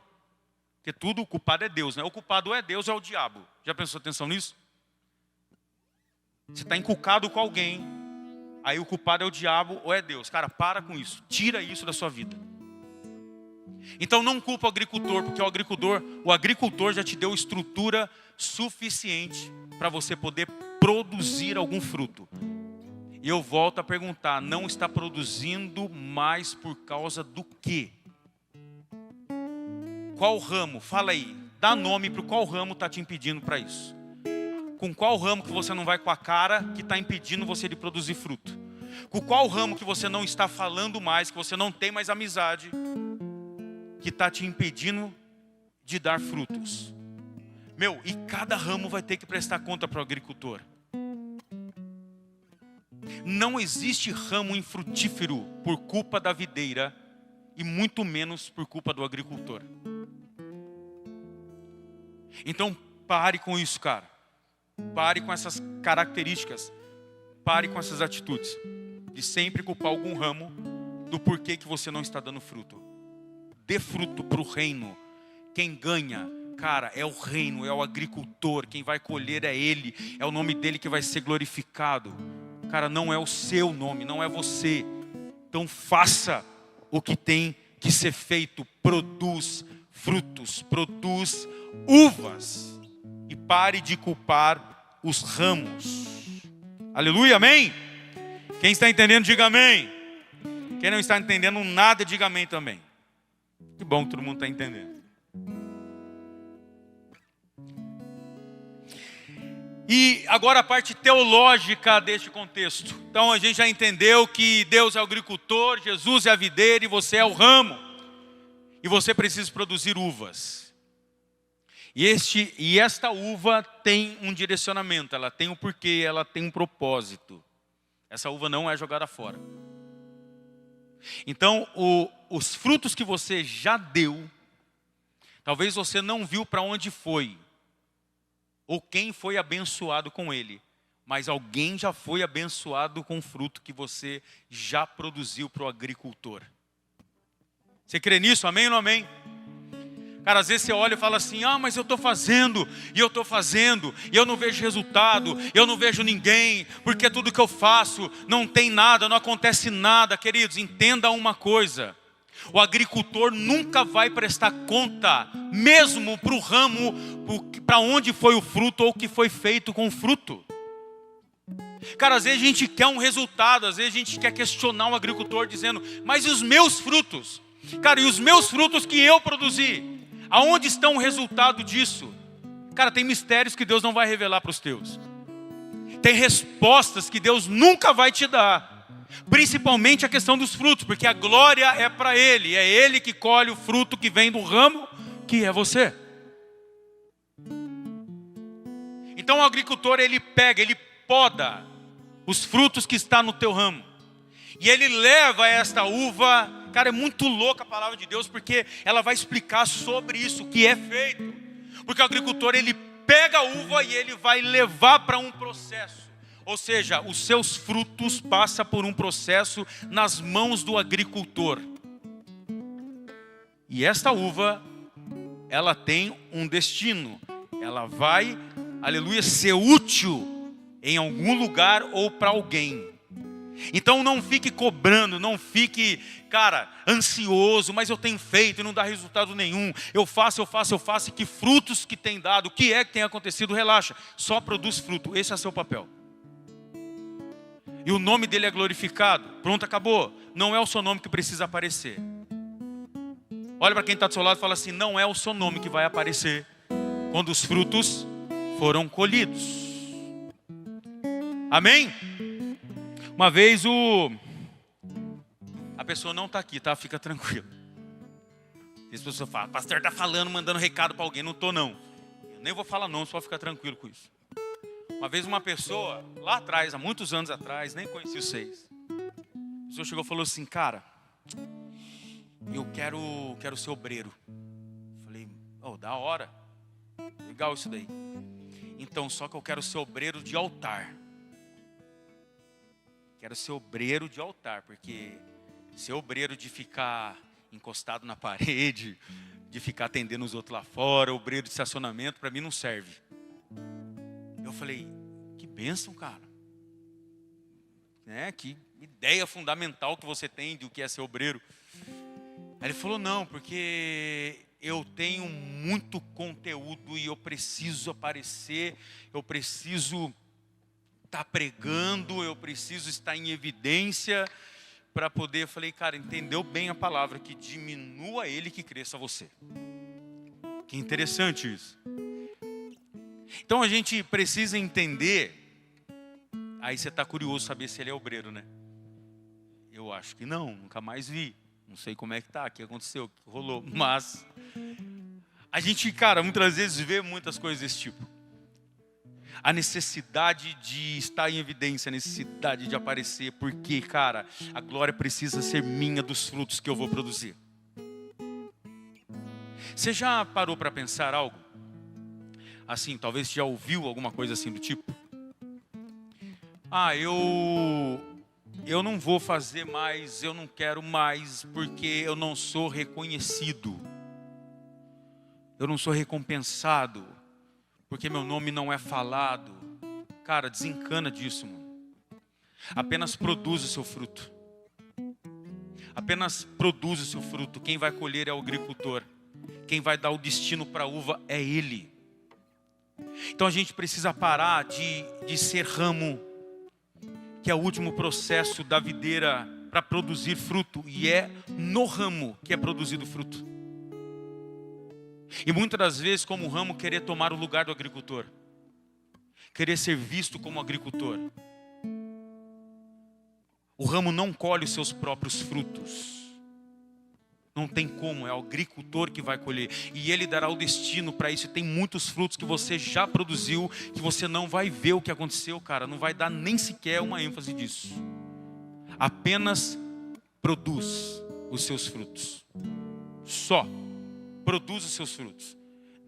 Porque tudo, o culpado é Deus, né? O culpado ou é Deus ou é o diabo. Já prestou atenção nisso? Você está inculcado com alguém, aí o culpado é o diabo ou é Deus. Cara, para com isso. Tira isso da sua vida. Então não culpa o agricultor, porque o agricultor já te deu estrutura suficiente para você poder produzir algum fruto. E eu volto a perguntar, não está produzindo mais por causa do quê? Qual ramo? Fala aí. Dá nome para qual ramo está te impedindo para isso. Com qual ramo que você não vai com a cara que está impedindo você de produzir fruto? Com qual ramo que você não está falando mais, que você não tem mais amizade, que está te impedindo de dar frutos? E cada ramo vai ter que prestar conta para o agricultor. Não existe ramo infrutífero por culpa da videira e muito menos por culpa do agricultor. Então pare com isso, cara. Pare com essas características. Pare com essas atitudes de sempre culpar algum ramo do porquê que você não está dando fruto. Dê fruto para o reino. Quem ganha, cara, é o reino, é o agricultor. Quem vai colher é ele. É o nome dele que vai ser glorificado. Cara, não é o seu nome, não é você. Então faça o que tem que ser feito. Produz frutos, produz uvas. E pare de culpar os ramos. Aleluia, amém? Quem está entendendo, diga amém. Quem não está entendendo nada, diga amém também. Que bom que todo mundo está entendendo. E agora a parte teológica deste contexto. Então a gente já entendeu que Deus é o agricultor, Jesus é a videira e você é o ramo. E você precisa produzir uvas. E esta uva tem um direcionamento, ela tem um porquê, ela tem um propósito. Essa uva não é jogada fora. Então, os frutos que você já deu, talvez você não viu para onde foi, ou quem foi abençoado com ele, mas alguém já foi abençoado com o fruto que você já produziu para o agricultor. Você crê nisso? Amém ou não amém? Cara, às vezes você olha e fala assim, mas eu estou fazendo, e eu não vejo resultado, eu não vejo ninguém, porque tudo que eu faço não tem nada, não acontece nada. Queridos, entenda uma coisa, o agricultor nunca vai prestar conta, mesmo para o ramo, para onde foi o fruto, ou o que foi feito com o fruto. Cara, às vezes a gente quer um resultado, às vezes a gente quer questionar o agricultor dizendo, mas e os meus frutos? Cara, e os meus frutos que eu produzi? Aonde está o resultado disso? Cara, tem mistérios que Deus não vai revelar para os teus. Tem respostas que Deus nunca vai te dar. Principalmente a questão dos frutos, porque a glória é para Ele. É Ele que colhe o fruto que vem do ramo, que é você. Então o agricultor, ele pega, ele poda os frutos que estão no teu ramo. E ele leva esta uva, cara, é muito louca a palavra de Deus, porque ela vai explicar sobre isso, o que é feito. Porque o agricultor, ele pega a uva e ele vai levar para um processo. Ou seja, os seus frutos passam por um processo nas mãos do agricultor. E esta uva, ela tem um destino. Ela vai, aleluia, ser útil em algum lugar ou para alguém. Então não fique cobrando, não fique, cara, ansioso, mas eu tenho feito e não dá resultado nenhum. Eu faço, e que frutos que tem dado, o que é que tem acontecido? Relaxa, só produz fruto, esse é seu papel. E o nome dele é glorificado, pronto, acabou. Não é o seu nome que precisa aparecer. Olha para quem está do seu lado e fala assim, não é o seu nome que vai aparecer quando os frutos foram colhidos. Amém? Uma vez a pessoa não está aqui, tá? Fica tranquilo. As pessoas falam, pastor está falando, mandando recado para alguém. Não estou não. Eu nem vou falar não, só ficar tranquilo com isso. Uma vez uma pessoa, lá atrás, há muitos anos atrás, nem conheci vocês. A pessoa chegou e falou assim, cara, eu quero ser obreiro. Falei, oh, da hora. Legal isso daí. Então, só que eu quero ser obreiro de altar. Quero ser obreiro de altar, porque ser obreiro de ficar encostado na parede, de ficar atendendo os outros lá fora, obreiro de estacionamento, para mim não serve. Eu falei, que bênção, cara. Que ideia fundamental que você tem de o que é ser obreiro. Aí ele falou, não, porque eu tenho muito conteúdo e eu preciso aparecer, eu preciso estar pregando, eu preciso estar em evidência para poder. Eu falei, cara, entendeu bem a palavra, que diminua ele, que cresça você. Que interessante isso. Então a gente precisa entender. Aí você está curioso saber se ele é obreiro, né? Eu acho que não, nunca mais vi. Não sei como é que tá, o que aconteceu, o que rolou. Mas a gente, cara, muitas vezes vê muitas coisas desse tipo. A necessidade de estar em evidência, a necessidade de aparecer, porque, cara, a glória precisa ser minha dos frutos que eu vou produzir. Você já parou para pensar algo? Assim, talvez já ouviu alguma coisa assim do tipo? Eu não vou fazer mais, eu não quero mais, porque eu não sou reconhecido. Eu não sou recompensado, porque meu nome não é falado. Cara, desencana disso, mano. Apenas produza o seu fruto. Apenas produza o seu fruto. Quem vai colher é o agricultor. Quem vai dar o destino para a uva é ele. Então a gente precisa parar de ser ramo, que é o último processo da videira para produzir fruto. E é no ramo que é produzido fruto. E muitas das vezes, como o ramo, querer tomar o lugar do agricultor. Querer ser visto como agricultor. O ramo não colhe os seus próprios frutos. Não tem como, é o agricultor que vai colher. E ele dará o destino para isso. E tem muitos frutos que você já produziu, que você não vai ver o que aconteceu, cara. Não vai dar nem sequer uma ênfase disso. Apenas produz os seus frutos. Só. Produz os seus frutos.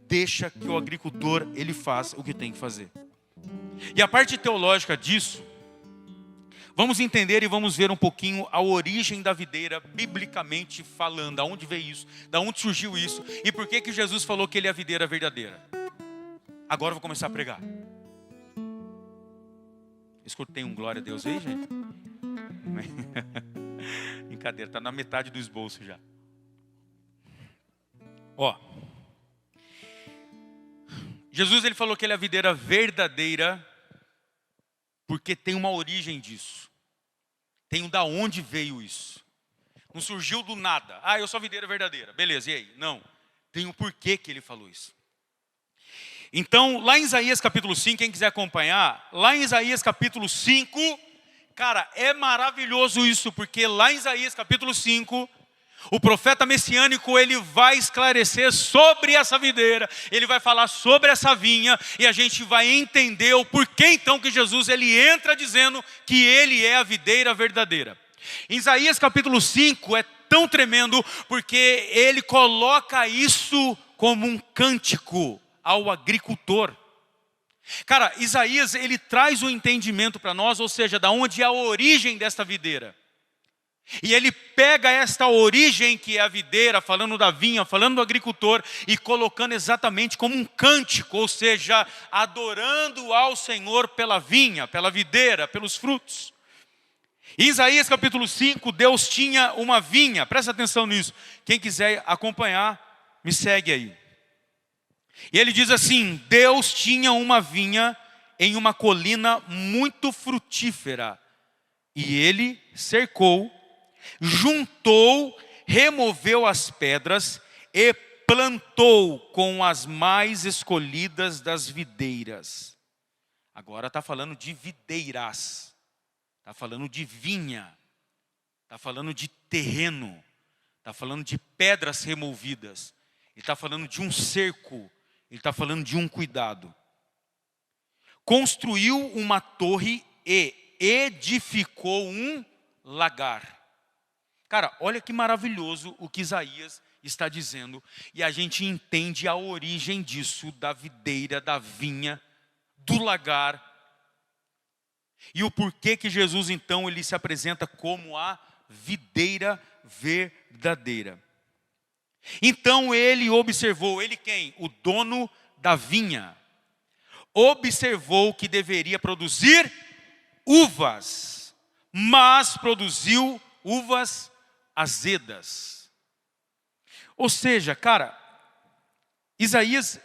Deixa que o agricultor, ele faça o que tem que fazer. E a parte teológica disso, vamos entender e vamos ver um pouquinho a origem da videira, biblicamente falando. Aonde veio isso? Da onde surgiu isso? E por que Jesus falou que ele é a videira verdadeira? Agora eu vou começar a pregar. Escutei um glória a Deus aí, gente? Brincadeira, está na metade do esboço já. Jesus, ele falou que ele é a videira verdadeira, porque tem uma origem disso. Tem da onde veio isso. Não surgiu do nada. Eu sou a videira verdadeira. Beleza, e aí? Não. Tem um porquê que ele falou isso. Então, lá em Isaías capítulo 5, quem quiser acompanhar, lá em Isaías capítulo 5, cara, é maravilhoso isso, porque lá em Isaías capítulo 5, o profeta messiânico, ele vai esclarecer sobre essa videira, ele vai falar sobre essa vinha, e a gente vai entender o porquê então que Jesus, ele entra dizendo que ele é a videira verdadeira. Em Isaías capítulo 5 é tão tremendo porque ele coloca isso como um cântico ao agricultor. Cara, Isaías ele traz o entendimento para nós, ou seja, da onde é a origem desta videira. E ele pega esta origem que é a videira, falando da vinha, falando do agricultor, e colocando exatamente como um cântico, ou seja, adorando ao Senhor pela vinha, pela videira, pelos frutos. Em Isaías capítulo 5, Deus tinha uma vinha, presta atenção nisso. Quem quiser acompanhar, me segue aí. E ele diz assim: Deus tinha uma vinha em uma colina muito frutífera, e ele cercou, juntou, removeu as pedras e plantou com as mais escolhidas das videiras. Agora está falando de videiras, está falando de vinha, está falando de terreno, está falando de pedras removidas, ele está falando de um cerco, ele está falando de um cuidado. Construiu uma torre e edificou um lagar. Cara, olha que maravilhoso o que Isaías está dizendo. E a gente entende a origem disso, da videira, da vinha, do lagar. E o porquê que Jesus então ele se apresenta como a videira verdadeira. Então ele observou, ele quem? O dono da vinha. Observou que deveria produzir uvas, mas produziu uvas azedas. Ou seja, cara, Isaías,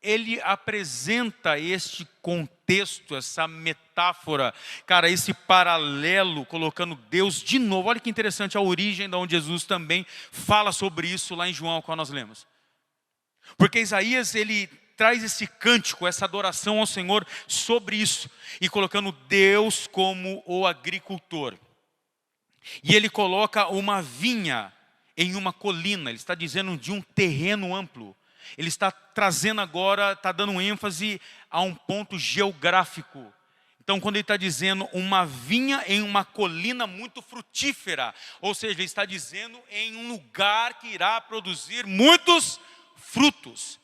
ele apresenta este contexto, essa metáfora, cara, esse paralelo, colocando Deus de novo. Olha que interessante a origem de onde Jesus também fala sobre isso lá em João, qual nós lemos. Porque Isaías, ele traz esse cântico, essa adoração ao Senhor sobre isso, e colocando Deus como o agricultor. E ele coloca uma vinha em uma colina, ele está dizendo de um terreno amplo. Ele está trazendo agora, está dando ênfase a um ponto geográfico. Então, quando ele está dizendo uma vinha em uma colina muito frutífera, ou seja, ele está dizendo em um lugar que irá produzir muitos frutos.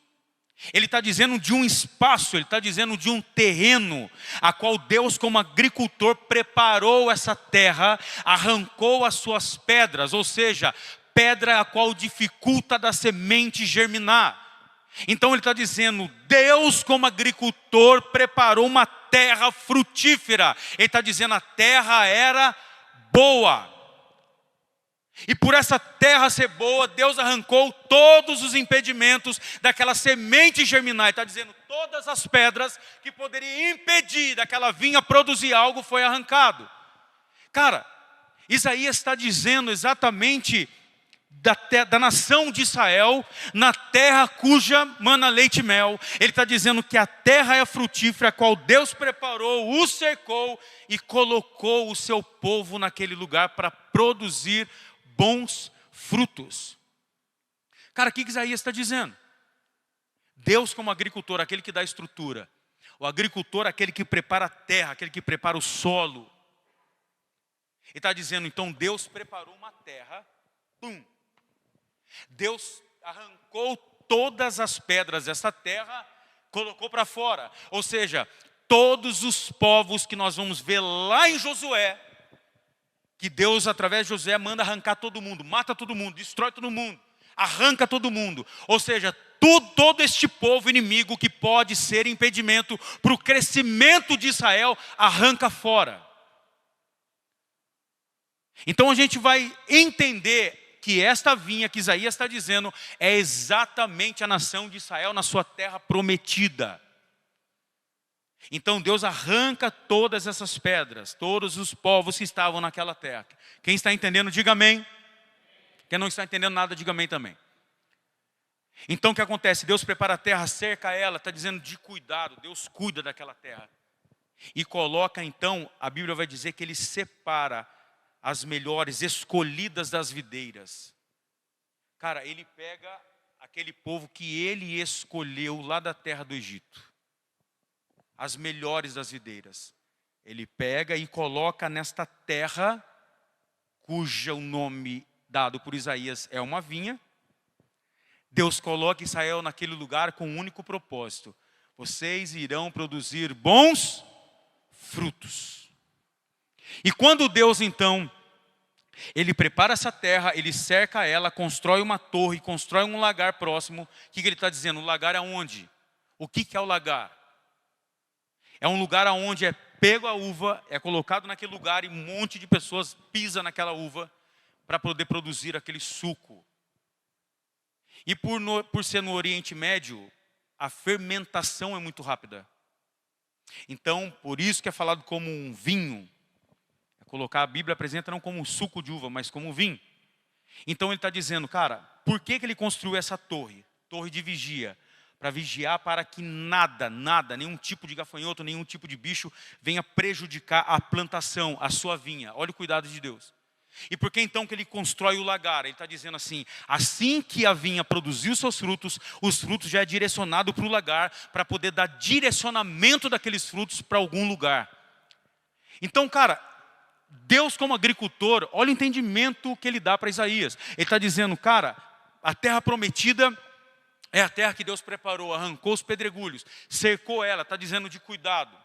Ele está dizendo de um espaço, ele está dizendo de um terreno, a qual Deus como agricultor preparou essa terra, arrancou as suas pedras, ou seja, pedra a qual dificulta da semente germinar. Então ele está dizendo, Deus como agricultor preparou uma terra frutífera. Ele está dizendo, a terra era boa. E por essa terra ser boa, Deus arrancou todos os impedimentos daquela semente germinar. Ele está dizendo, todas as pedras que poderiam impedir daquela vinha produzir algo foi arrancado. Cara, Isaías está dizendo exatamente da nação de Israel, na terra cuja mana leite e mel. Ele está dizendo que a terra é frutífera, a qual Deus preparou, o cercou e colocou o seu povo naquele lugar para produzir bons frutos. Cara, o que Isaías está dizendo? Deus como agricultor, aquele que dá estrutura. O agricultor, aquele que prepara a terra, aquele que prepara o solo. Ele está dizendo, então Deus preparou uma terra, Deus arrancou todas as pedras dessa terra, colocou para fora. Ou seja, todos os povos que nós vamos ver lá em Josué, que Deus através de Josué manda arrancar todo mundo, mata todo mundo, destrói todo mundo, arranca todo mundo. Ou seja, todo este povo inimigo que pode ser impedimento para o crescimento de Israel, arranca fora. Então a gente vai entender que esta vinha que Isaías está dizendo é exatamente a nação de Israel na sua terra prometida. Então Deus arranca todas essas pedras, todos os povos que estavam naquela terra. Quem está entendendo, diga amém. Quem não está entendendo nada, diga amém também. Então o que acontece? Deus prepara a terra, cerca ela, está dizendo de cuidado, Deus cuida daquela terra. E coloca então, a Bíblia vai dizer que Ele separa as melhores, escolhidas das videiras. Cara, Ele pega aquele povo que Ele escolheu lá da terra do Egito. As melhores das videiras. Ele pega e coloca nesta terra cujo nome dado por Isaías é uma vinha. Deus coloca Israel naquele lugar com um único propósito: vocês irão produzir bons frutos. E quando Deus então, Ele prepara essa terra, Ele cerca ela, constrói uma torre, constrói um lagar próximo. O que Ele está dizendo? O lagar é onde? O que é o lagar? É um lugar onde é pego a uva, é colocado naquele lugar e um monte de pessoas pisa naquela uva para poder produzir aquele suco. E por ser no Oriente Médio, a fermentação é muito rápida. Então, por isso que é falado como um vinho. A Bíblia apresenta não como um suco de uva, mas como um vinho. Então ele está dizendo, cara, por que ele construiu essa torre? Torre de vigia. Para vigiar para que nada, nenhum tipo de gafanhoto, nenhum tipo de bicho venha prejudicar a plantação, a sua vinha. Olha o cuidado de Deus. E por que então que ele constrói o lagar? Ele está dizendo assim que a vinha produzir os seus frutos, os frutos já é direcionado para o lagar, para poder dar direcionamento daqueles frutos para algum lugar. Então, cara, Deus como agricultor, olha o entendimento que ele dá para Isaías. Ele está dizendo, cara, a terra prometida é a terra que Deus preparou, arrancou os pedregulhos, cercou ela, está dizendo de cuidado.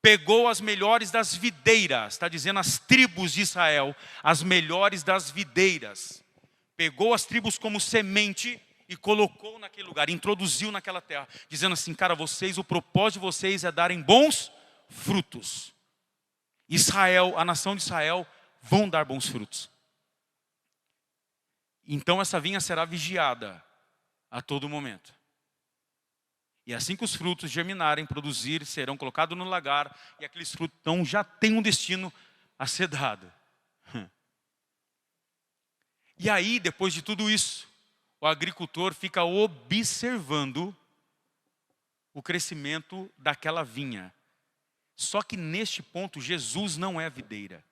Pegou as melhores das videiras, está dizendo as tribos de Israel, as melhores das videiras. Pegou as tribos como semente e colocou naquele lugar, introduziu naquela terra, dizendo assim, cara, o propósito de vocês é darem bons frutos. Israel, a nação de Israel, vão dar bons frutos. Então essa vinha será vigiada a todo momento. E assim que os frutos germinarem, produzir, serão colocados no lagar, e aqueles frutos então já têm um destino a ser dado. E aí, depois de tudo isso, o agricultor fica observando o crescimento daquela vinha. Só que neste ponto, Jesus não é a videira.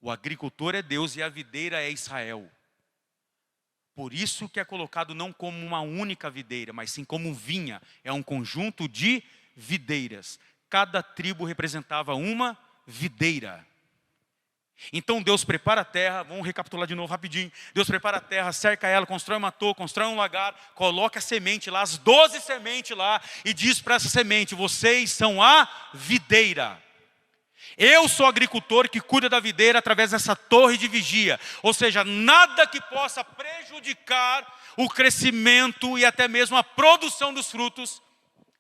O agricultor é Deus e a videira é Israel. Por isso que é colocado não como uma única videira, mas sim como vinha. É um conjunto de videiras. Cada tribo representava uma videira. Então Deus prepara a terra, vamos recapitular de novo rapidinho. Deus prepara a terra, cerca ela, constrói uma torre, constrói um lagar, coloca a semente lá, as 12 sementes lá, e diz para essa semente, vocês são a videira. Eu sou agricultor que cuida da videira através dessa torre de vigia. Ou seja, nada que possa prejudicar o crescimento e até mesmo a produção dos frutos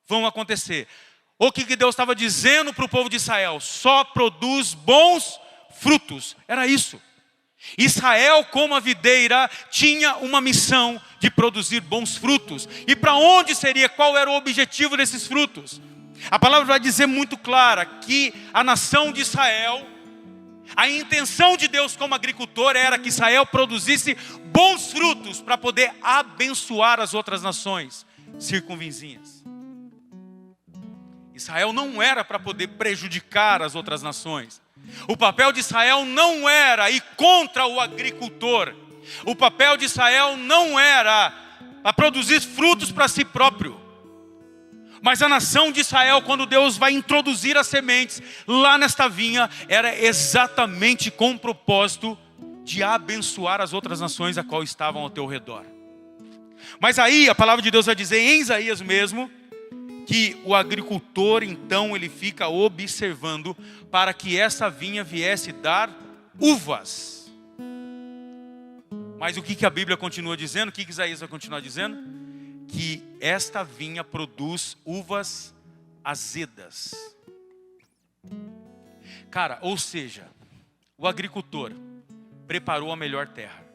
vão acontecer. O que Deus estava dizendo para o povo de Israel? Só produz bons frutos. Era isso. Israel, como a videira, tinha uma missão de produzir bons frutos. E para onde seria? Qual era o objetivo desses frutos? A palavra vai dizer muito clara que a nação de Israel, a intenção de Deus como agricultor era que Israel produzisse bons frutos para poder abençoar as outras nações circunvizinhas. Israel não era para poder prejudicar as outras nações. O papel de Israel não era ir contra o agricultor. O papel de Israel não era a produzir frutos para si próprio. Mas a nação de Israel, quando Deus vai introduzir as sementes lá nesta vinha, era exatamente com o propósito de abençoar as outras nações a qual estavam ao teu redor. Mas aí a palavra de Deus vai dizer em Isaías mesmo, que o agricultor então ele fica observando para que essa vinha viesse dar uvas. Mas o que a Bíblia continua dizendo? O que Isaías vai continuar dizendo? Que esta vinha produz uvas azedas. Cara, ou seja, o agricultor preparou a melhor terra.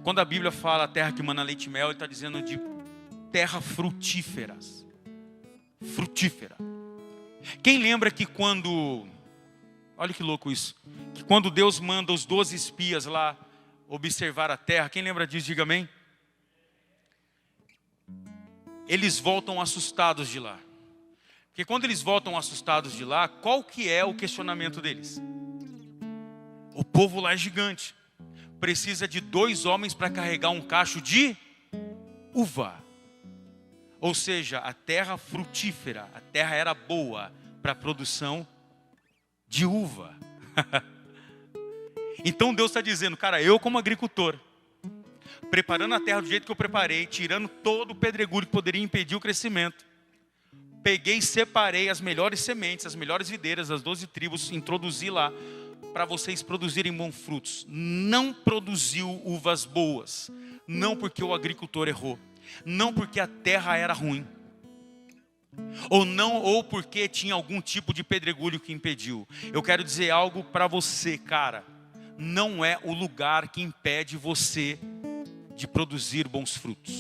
Quando a Bíblia fala a terra que mana leite e mel, ele está dizendo de terra frutíferas. Frutífera. Quem lembra que quando, olha que louco isso, que quando Deus manda os 12 espias lá observar a terra, quem lembra disso, diga amém? Eles voltam assustados de lá. Porque quando eles voltam assustados de lá, qual que é o questionamento deles? O povo lá é gigante. Precisa de 2 homens para carregar um cacho de uva. Ou seja, a terra frutífera, a terra era boa para a produção de uva. Então Deus está dizendo, cara, eu como agricultor, preparando a terra do jeito que eu preparei, tirando todo o pedregulho que poderia impedir o crescimento, peguei e separei as melhores sementes, as melhores videiras das 12 tribos, introduzi lá, para vocês produzirem bons frutos. Não produziu uvas boas, não porque o agricultor errou, não porque a terra era ruim, ou porque tinha algum tipo de pedregulho que impediu. Eu quero dizer algo para você, cara. Não é o lugar que impede você de produzir bons frutos.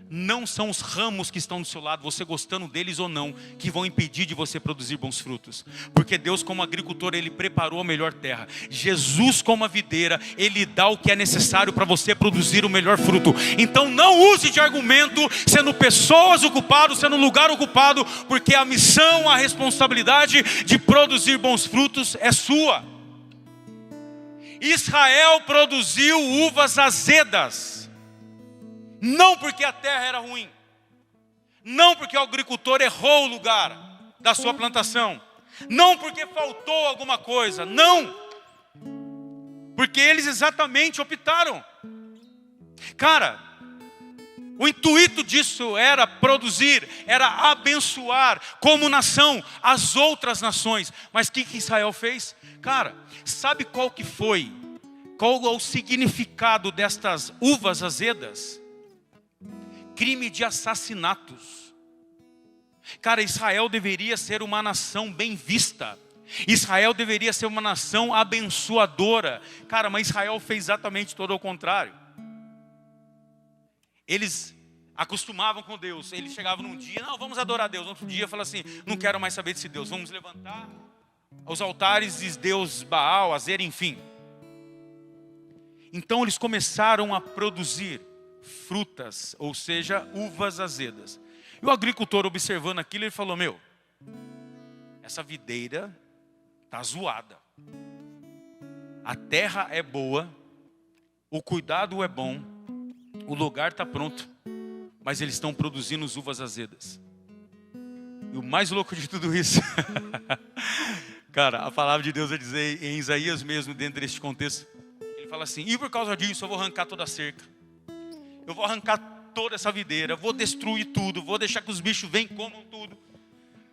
Não são os ramos que estão do seu lado, você gostando deles ou não, que vão impedir de você produzir bons frutos. Porque Deus, como agricultor, Ele preparou a melhor terra. Jesus, como a videira, Ele dá o que é necessário para você produzir o melhor fruto. Então não use de argumento, sendo pessoas ocupadas, sendo lugar ocupado, porque a missão, a responsabilidade de produzir bons frutos é sua. Israel produziu uvas azedas. Não porque a terra era ruim, não porque o agricultor errou o lugar da sua plantação, não porque faltou alguma coisa, não, porque eles exatamente optaram. Cara, o intuito disso era produzir, era abençoar como nação as outras nações. Mas o que Israel fez? Cara, sabe qual é o significado destas uvas azedas? Crime de assassinatos. Cara, Israel deveria ser uma nação bem vista. Israel deveria ser uma nação abençoadora. Cara, mas Israel fez exatamente todo o contrário. Eles acostumavam com Deus. Eles chegavam num dia, não, vamos adorar Deus. No outro dia, falavam assim, não quero mais saber desse Deus. Vamos levantar os altares de Deus Baal, Azer, enfim. Então eles começaram a produzir frutas, ou seja, uvas azedas. E o agricultor, observando aquilo, ele falou, essa videira está zoada. A terra é boa, o cuidado é bom, o lugar está pronto, mas eles estão produzindo as uvas azedas. E o mais louco de tudo isso, cara, a palavra de Deus vai dizer em Isaías mesmo, dentro deste contexto, ele fala assim, e por causa disso eu vou arrancar toda a cerca. Eu vou arrancar toda essa videira, vou destruir tudo, vou deixar que os bichos venham e comam tudo.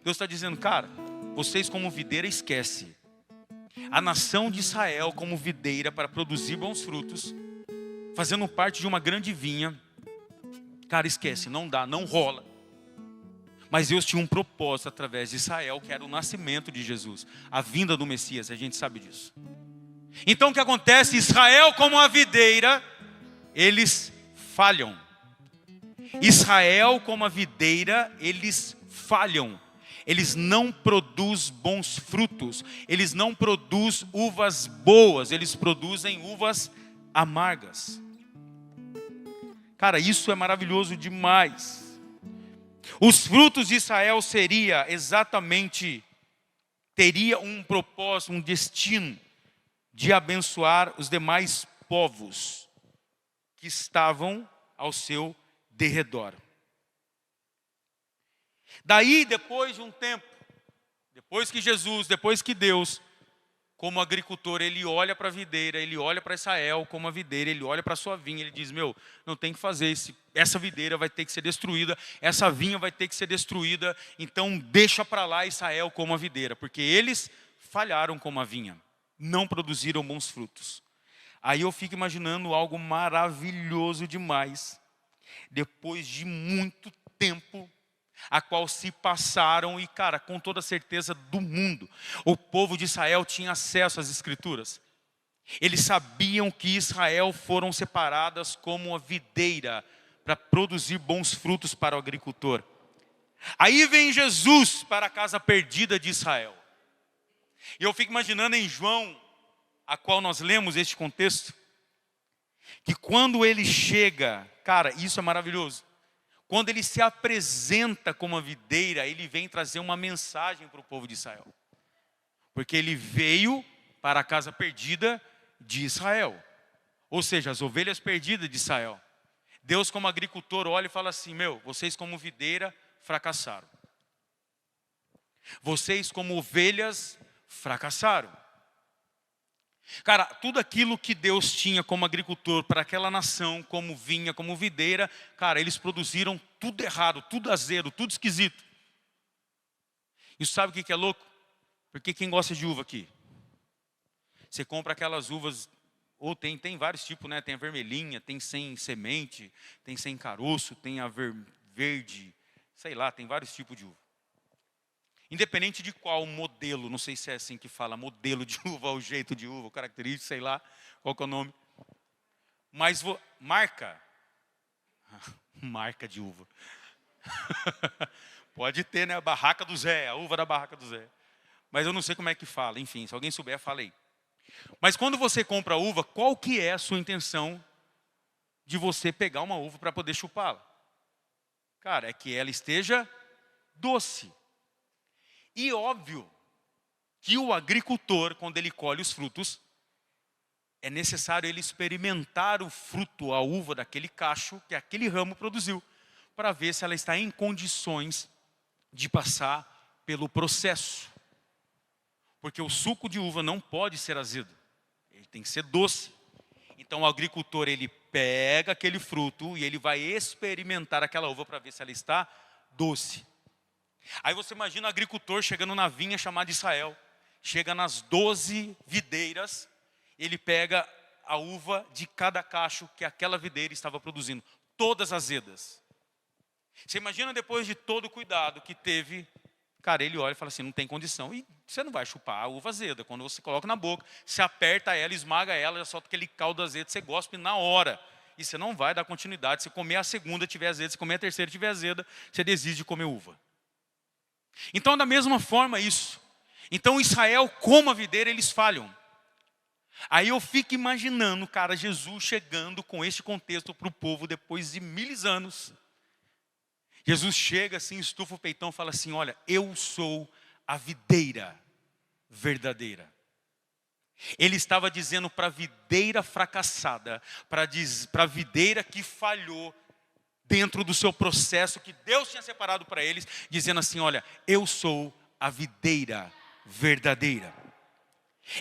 Deus está dizendo, cara, vocês como videira esquece. A nação de Israel como videira para produzir bons frutos, fazendo parte de uma grande vinha. Cara, esquece, não dá, não rola. Mas Deus tinha um propósito através de Israel, que era o nascimento de Jesus, a vinda do Messias, a gente sabe disso. Então o que acontece? Israel como a videira, eles falham. Israel como a videira, eles falham. Eles não produzem bons frutos. Eles não produzem uvas boas. Eles produzem uvas amargas. Cara, isso é maravilhoso demais. Os frutos de Israel teria um propósito, um destino de abençoar os demais povos que estavam ao seu derredor. Daí, depois de um tempo, depois que Deus, como agricultor, ele olha para a videira, ele olha para Israel como a videira, ele olha para a sua vinha, ele diz, não tem que fazer isso, essa videira vai ter que ser destruída, essa vinha vai ter que ser destruída, então deixa para lá Israel como a videira, porque eles falharam como a vinha, não produziram bons frutos. Aí eu fico imaginando algo maravilhoso demais, depois de muito tempo, a qual se passaram, e cara, com toda a certeza do mundo, o povo de Israel tinha acesso às escrituras. Eles sabiam que Israel foram separadas como a videira, para produzir bons frutos para o agricultor. Aí vem Jesus para a casa perdida de Israel. E eu fico imaginando em João, a qual nós lemos este contexto, que quando ele chega, cara, isso é maravilhoso. Quando ele se apresenta como a videira, ele vem trazer uma mensagem para o povo de Israel. Porque ele veio para a casa perdida de Israel. Ou seja, as ovelhas perdidas de Israel. Deus como agricultor olha e fala assim, vocês como videira fracassaram. Vocês como ovelhas fracassaram. Cara, tudo aquilo que Deus tinha como agricultor para aquela nação, como vinha, como videira, cara, eles produziram tudo errado, tudo azedo, tudo esquisito. E sabe o que é louco? Porque quem gosta de uva aqui? Você compra aquelas uvas, ou tem vários tipos, né? Tem a vermelhinha, tem sem semente, tem sem caroço, tem a verde, sei lá, tem vários tipos de uva. Independente de qual modelo, não sei se é assim que fala, modelo de uva, o jeito de uva, o característico, sei lá, qual que é o nome. Mas marca, marca de uva. Pode ter, né, a barraca do Zé, a uva da barraca do Zé. Mas eu não sei como é que fala, enfim, se alguém souber, fala aí. Mas quando você compra a uva, qual que é a sua intenção de você pegar uma uva para poder chupá-la? Cara, é que ela esteja doce. E óbvio que o agricultor, quando ele colhe os frutos, é necessário ele experimentar o fruto, a uva daquele cacho que aquele ramo produziu, para ver se ela está em condições de passar pelo processo. Porque o suco de uva não pode ser azedo, ele tem que ser doce. Então o agricultor, ele pega aquele fruto e ele vai experimentar aquela uva para ver se ela está doce. Aí você imagina o agricultor chegando na vinha chamada Israel, chega nas 12 videiras, ele pega a uva de cada cacho que aquela videira estava produzindo, todas azedas. Você imagina depois de todo o cuidado que teve, cara, ele olha e fala assim, não tem condição. E você não vai chupar a uva azeda, quando você coloca na boca, você aperta ela, esmaga ela, solta aquele caldo azedo, você gospe na hora. E você não vai dar continuidade, se comer a segunda tiver azeda, se comer a terceira tiver azeda, você desiste de comer uva. Então, da mesma forma isso. Então, Israel, como a videira, eles falham. Aí eu fico imaginando, cara, Jesus chegando com este contexto para o povo depois de 1000 anos. Jesus chega assim, estufa o peitão e fala assim, olha, eu sou a videira verdadeira. Ele estava dizendo para a videira fracassada, para a videira que falhou, dentro do seu processo que Deus tinha separado para eles, dizendo assim, olha, eu sou a videira verdadeira.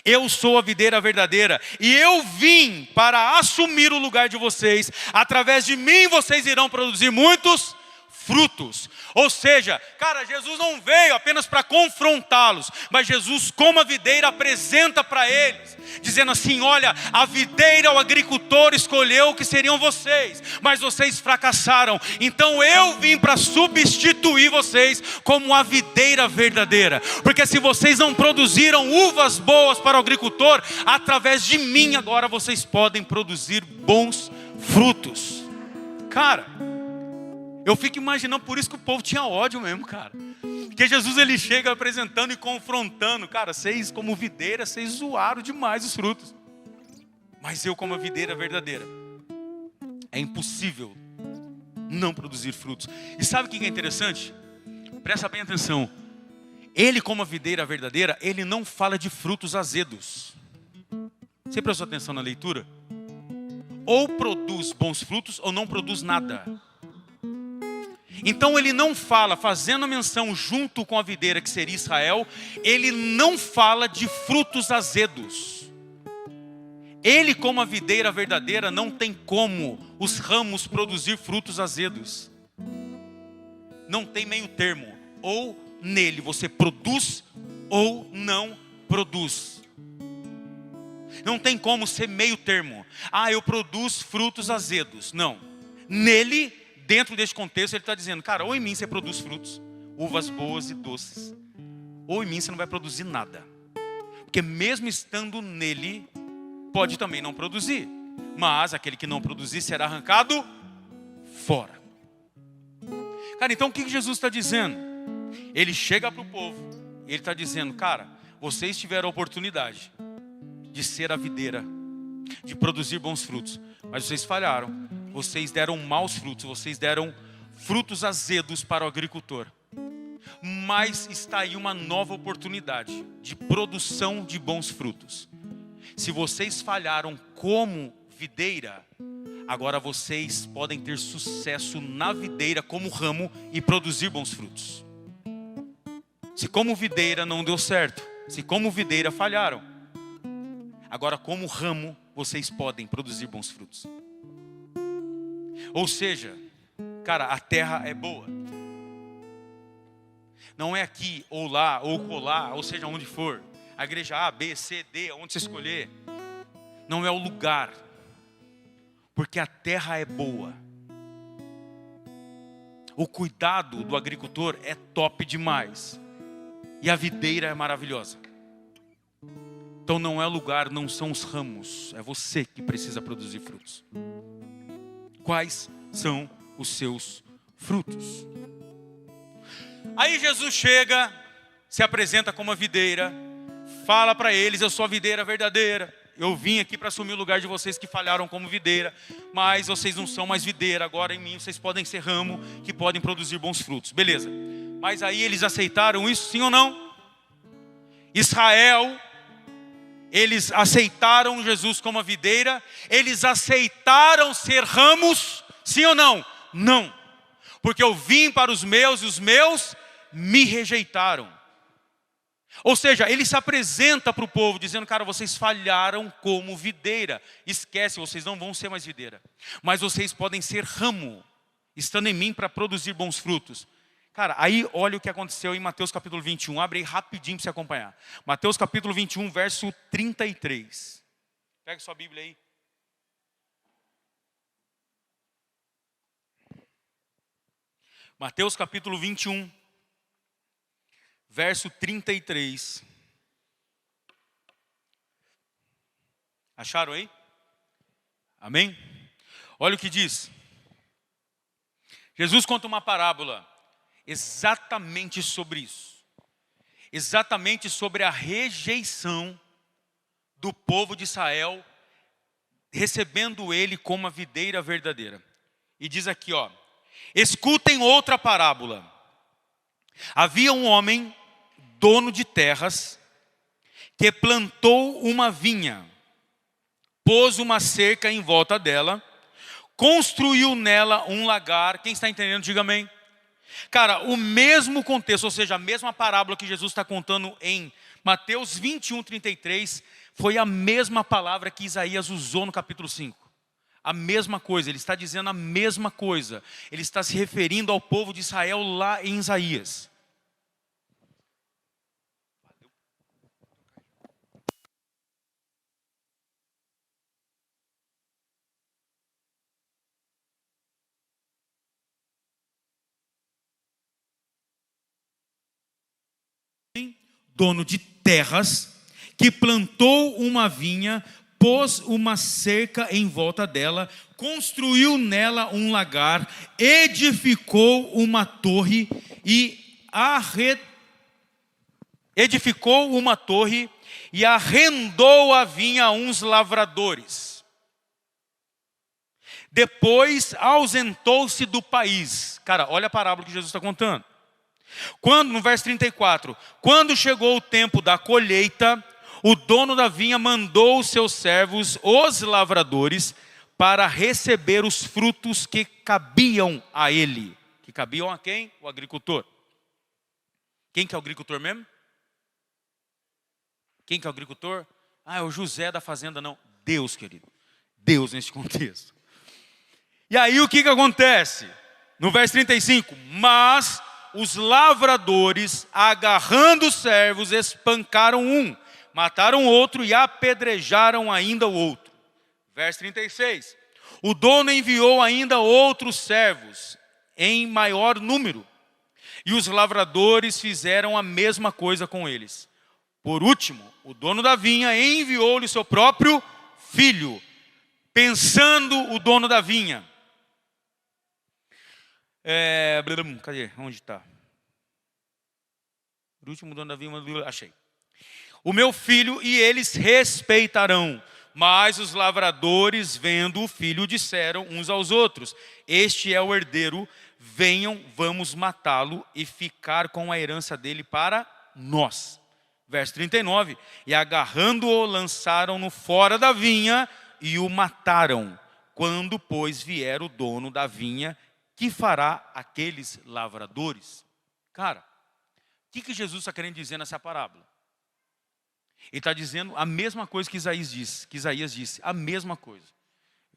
Eu sou a videira verdadeira e eu vim para assumir o lugar de vocês. Através de mim vocês irão produzir muitos frutos. Ou seja, cara, Jesus não veio apenas para confrontá-los, mas Jesus, como a videira, apresenta para eles, dizendo assim, olha, a videira, o agricultor escolheu que seriam vocês, mas vocês fracassaram, então eu vim para substituir vocês como a videira verdadeira, porque se vocês não produziram uvas boas para o agricultor, através de mim agora vocês podem produzir bons frutos. Cara, eu fico imaginando, por isso que o povo tinha ódio mesmo, cara. Porque Jesus, ele chega apresentando e confrontando. Cara, vocês como videira, vocês zoaram demais os frutos. Mas eu como a videira verdadeira, é impossível não produzir frutos. E sabe o que é interessante? Presta bem atenção. Ele como a videira verdadeira, ele não fala de frutos azedos. Você prestou atenção na leitura? Ou produz bons frutos ou não produz nada. Então ele não fala, fazendo menção junto com a videira que seria Israel, ele não fala de frutos azedos. Ele como a videira verdadeira não tem como os ramos produzir frutos azedos. Não tem meio termo. Ou nele você produz ou não produz. Não tem como ser meio termo. Ah, eu produzo frutos azedos. Não. Nele, dentro deste contexto, ele está dizendo, cara, ou em mim você produz frutos, uvas boas e doces, ou em mim você não vai produzir nada. Porque mesmo estando nele, pode também não produzir. Mas aquele que não produzir será arrancado fora. Cara, então o que Jesus está dizendo? Ele chega para o povo, e ele está dizendo, cara, vocês tiveram a oportunidade de ser a videira, de produzir bons frutos, mas vocês falharam. Vocês deram maus frutos, vocês deram frutos azedos para o agricultor. Mas está aí uma nova oportunidade de produção de bons frutos. Se vocês falharam como videira, agora vocês podem ter sucesso na videira como ramo e produzir bons frutos. Se como videira não deu certo, se como videira falharam, Agora, como ramo, vocês podem produzir bons frutos. Ou seja, cara, a terra é boa. Não é aqui, ou lá, ou colar, ou seja, onde for. A igreja A, B, C, D, onde você escolher. Não é o lugar. Porque a terra é boa. O cuidado do agricultor é top demais. E a videira é maravilhosa. Então não é o lugar, não são os ramos. É você que precisa produzir frutos. Quais são os seus frutos? Aí Jesus chega, se apresenta como a videira, fala para eles: eu sou a videira verdadeira. Eu vim aqui para assumir o lugar de vocês que falharam como videira, mas vocês não são mais videira. Agora em mim vocês podem ser ramo que podem produzir bons frutos. Beleza. Mas aí eles aceitaram isso, sim ou não? Israel, eles aceitaram Jesus como a videira. Eles aceitaram ser ramos, sim ou não? Não. Porque eu vim para os meus e os meus me rejeitaram. Ou seja, ele se apresenta para o povo dizendo: cara, vocês falharam como videira. Esquece, vocês não vão ser mais videira. Mas vocês podem ser ramo, estando em mim para produzir bons frutos. Cara, aí olha o que aconteceu em Mateus capítulo 21. Abre aí rapidinho para você acompanhar. Mateus capítulo 21, verso 33. Pega sua Bíblia aí. Mateus capítulo 21. Verso 33. Acharam aí? Amém? Olha o que diz. Jesus conta uma parábola exatamente sobre isso. Exatamente sobre a rejeição do povo de Israel, recebendo ele como a videira verdadeira. E diz aqui, ó: escutem outra parábola. Havia um homem, dono de terras, que plantou uma vinha, pôs uma cerca em volta dela, construiu nela um lagar. Quem está entendendo, diga amém. Cara, o mesmo contexto, ou seja, a mesma parábola que Jesus está contando em Mateus 21, 33, foi a mesma palavra que Isaías usou no capítulo 5. A mesma coisa, ele está dizendo a mesma coisa. Ele está se referindo ao povo de Israel lá em Isaías. Dono de terras, que plantou uma vinha, pôs uma cerca em volta dela, construiu nela um lagar, edificou uma torre e arrendou a vinha a uns lavradores. Depois ausentou-se do país. Cara, olha a parábola que Jesus está contando. No verso 34, quando chegou o tempo da colheita, o dono da vinha mandou os seus servos, os lavradores, para receber os frutos que cabiam a ele. Que cabiam a quem? O agricultor. Quem que é o agricultor mesmo? Quem que é o agricultor? Ah, é o José da fazenda. Não, Deus, querido. Deus nesse contexto. E aí o que acontece? No verso 35, mas os lavradores, agarrando os servos, espancaram um, mataram outro e apedrejaram ainda o outro. Verso 36. O dono enviou ainda outros servos, em maior número, e os lavradores fizeram a mesma coisa com eles. Por último, o dono da vinha enviou-lhe seu próprio filho, pensando o dono da vinha: cadê? Onde está? O último dono da vinha, achei. O meu filho, e eles respeitarão. Mas os lavradores, vendo o filho, disseram uns aos outros: este é o herdeiro, venham, vamos matá-lo e ficar com a herança dele para nós. Verso 39, e agarrando-o, lançaram-no fora da vinha e o mataram. Quando, pois, vier o dono da vinha, que fará aqueles lavradores? Cara, o que Jesus está querendo dizer nessa parábola? Ele está dizendo a mesma coisa que Isaías disse, a mesma coisa.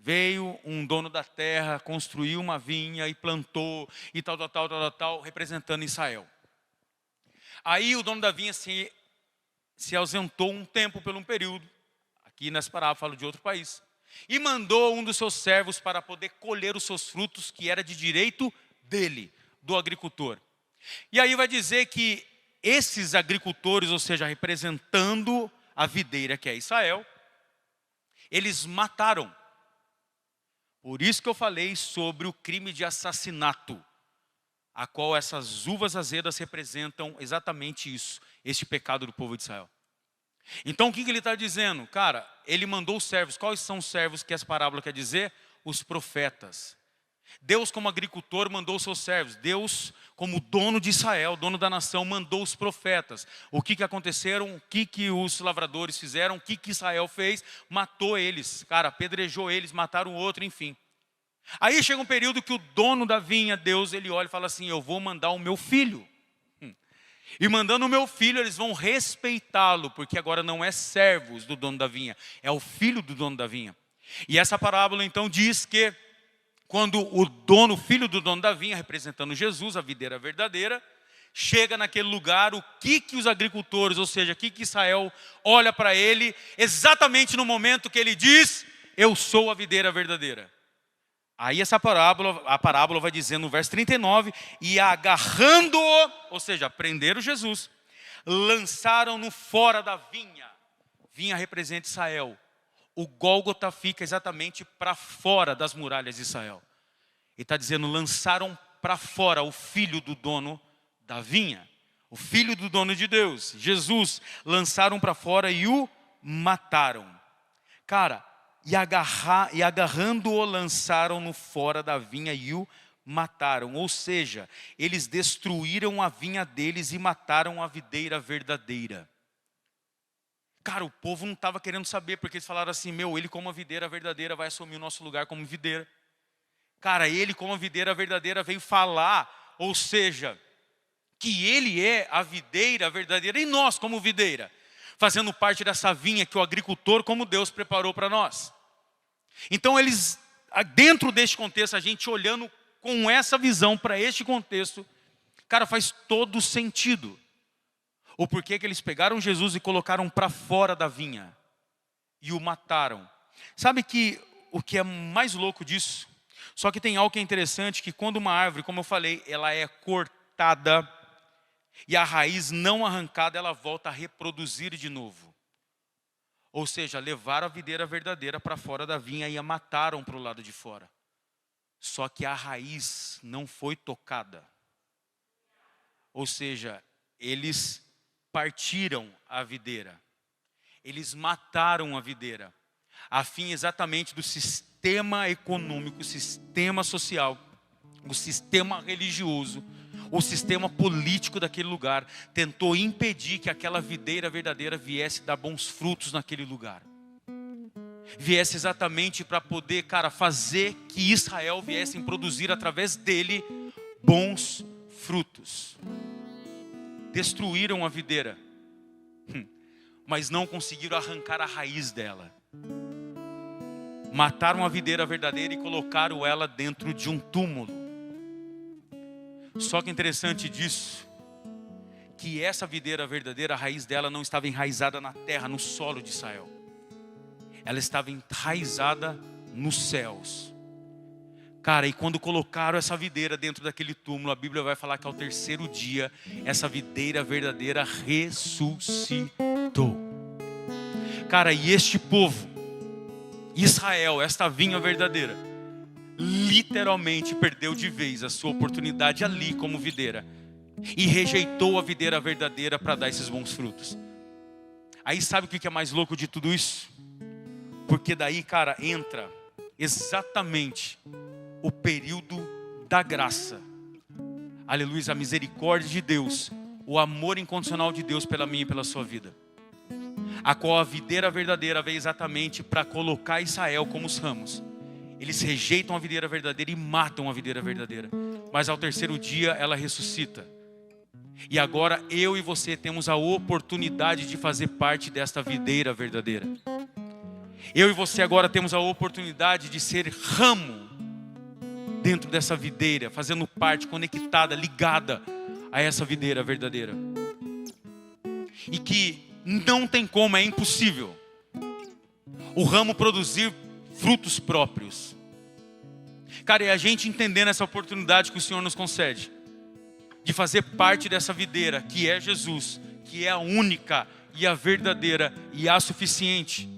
Veio um dono da terra, construiu uma vinha e plantou e tal, representando Israel. Aí o dono da vinha se ausentou um tempo, por um período, aqui nessa parábola falo de outro país, e mandou um dos seus servos para poder colher os seus frutos, que era de direito dele, do agricultor. E aí vai dizer que esses agricultores, ou seja, representando a videira que é Israel, eles mataram. Por isso que eu falei sobre o crime de assassinato, a qual essas uvas azedas representam exatamente isso, este pecado do povo de Israel. Então o que ele está dizendo? Cara, ele mandou os servos. Quais são os servos que essa parábola quer dizer? Os profetas. Deus, como agricultor, mandou os seus servos. Deus, como dono de Israel, dono da nação, mandou os profetas. O que aconteceram? O que os lavradores fizeram? O que Israel fez? Matou eles, cara, apedrejou eles, mataram o outro, enfim. Aí chega um período que o dono da vinha, Deus, ele olha e fala assim: eu vou mandar o meu filho. E mandando o meu filho, eles vão respeitá-lo, porque agora não é servos do dono da vinha, é o filho do dono da vinha. E essa parábola então diz que quando o filho do dono da vinha, representando Jesus, a videira verdadeira, chega naquele lugar, o que os agricultores, ou seja, o que Israel olha para ele, exatamente no momento que ele diz: eu sou a videira verdadeira. Aí a parábola vai dizer no verso 39, e agarrando-o, ou seja, prenderam Jesus, lançaram-no fora da vinha. Vinha representa Israel. O Gólgota fica exatamente para fora das muralhas de Israel. Ele está dizendo, lançaram para fora o filho do dono da vinha. O filho do dono de Deus, Jesus, lançaram para fora e o mataram. Cara, e agarrando-o, lançaram-no fora da vinha e o mataram. Ou seja, eles destruíram a vinha deles e mataram a videira verdadeira. Cara, o povo não estava querendo saber, porque eles falaram assim: ele como a videira verdadeira vai assumir o nosso lugar como videira. Cara, ele como a videira verdadeira veio falar, ou seja, que ele é a videira verdadeira e nós como videira, fazendo parte dessa vinha que o agricultor como Deus preparou para nós. Então eles, dentro deste contexto, a gente olhando com essa visão para este contexto, cara, faz todo sentido. O porquê que eles pegaram Jesus e colocaram para fora da vinha e o mataram. Sabe que o que é mais louco disso? Só que tem algo que é interessante, que quando uma árvore, como eu falei, ela é cortada e a raiz não arrancada, ela volta a reproduzir de novo. Ou seja, levaram a videira verdadeira para fora da vinha e a mataram para o lado de fora. Só que a raiz não foi tocada. Ou seja, eles partiram a videira. Eles mataram a videira. A fim exatamente do sistema econômico, o sistema social, o sistema religioso, o sistema político daquele lugar tentou impedir que aquela videira verdadeira viesse dar bons frutos naquele lugar. Viesse exatamente para poder, cara, fazer que Israel viesse produzir através dele bons frutos. Destruíram a videira, mas não conseguiram arrancar a raiz dela. Mataram a videira verdadeira e colocaram ela dentro de um túmulo. Só que interessante disso, que essa videira verdadeira, a raiz dela não estava enraizada na terra, no solo de Israel. Ela estava enraizada nos céus. Cara, e quando colocaram essa videira dentro daquele túmulo, a Bíblia vai falar que ao terceiro dia, essa videira verdadeira ressuscitou. Cara, e este povo, Israel, esta vinha verdadeira, literalmente perdeu de vez a sua oportunidade ali como videira e rejeitou a videira verdadeira para dar esses bons frutos. Aí sabe o que é mais louco de tudo isso? Porque daí, cara, entra exatamente o período da graça. Aleluia, a misericórdia de Deus, o amor incondicional de Deus pela minha e pela sua vida. A qual a videira verdadeira veio exatamente para colocar Israel como os ramos. Eles rejeitam a videira verdadeira e matam a videira verdadeira. Mas ao terceiro dia ela ressuscita. E agora eu e você temos a oportunidade de fazer parte desta videira verdadeira. Eu e você agora temos a oportunidade de ser ramo dentro dessa videira, fazendo parte, conectada, ligada a essa videira verdadeira. E que não tem como, é impossível o ramo produzir frutos próprios. Cara, e a gente entendendo essa oportunidade que o Senhor nos concede, de fazer parte dessa videira, que é Jesus, que é a única e a verdadeira e a suficiente,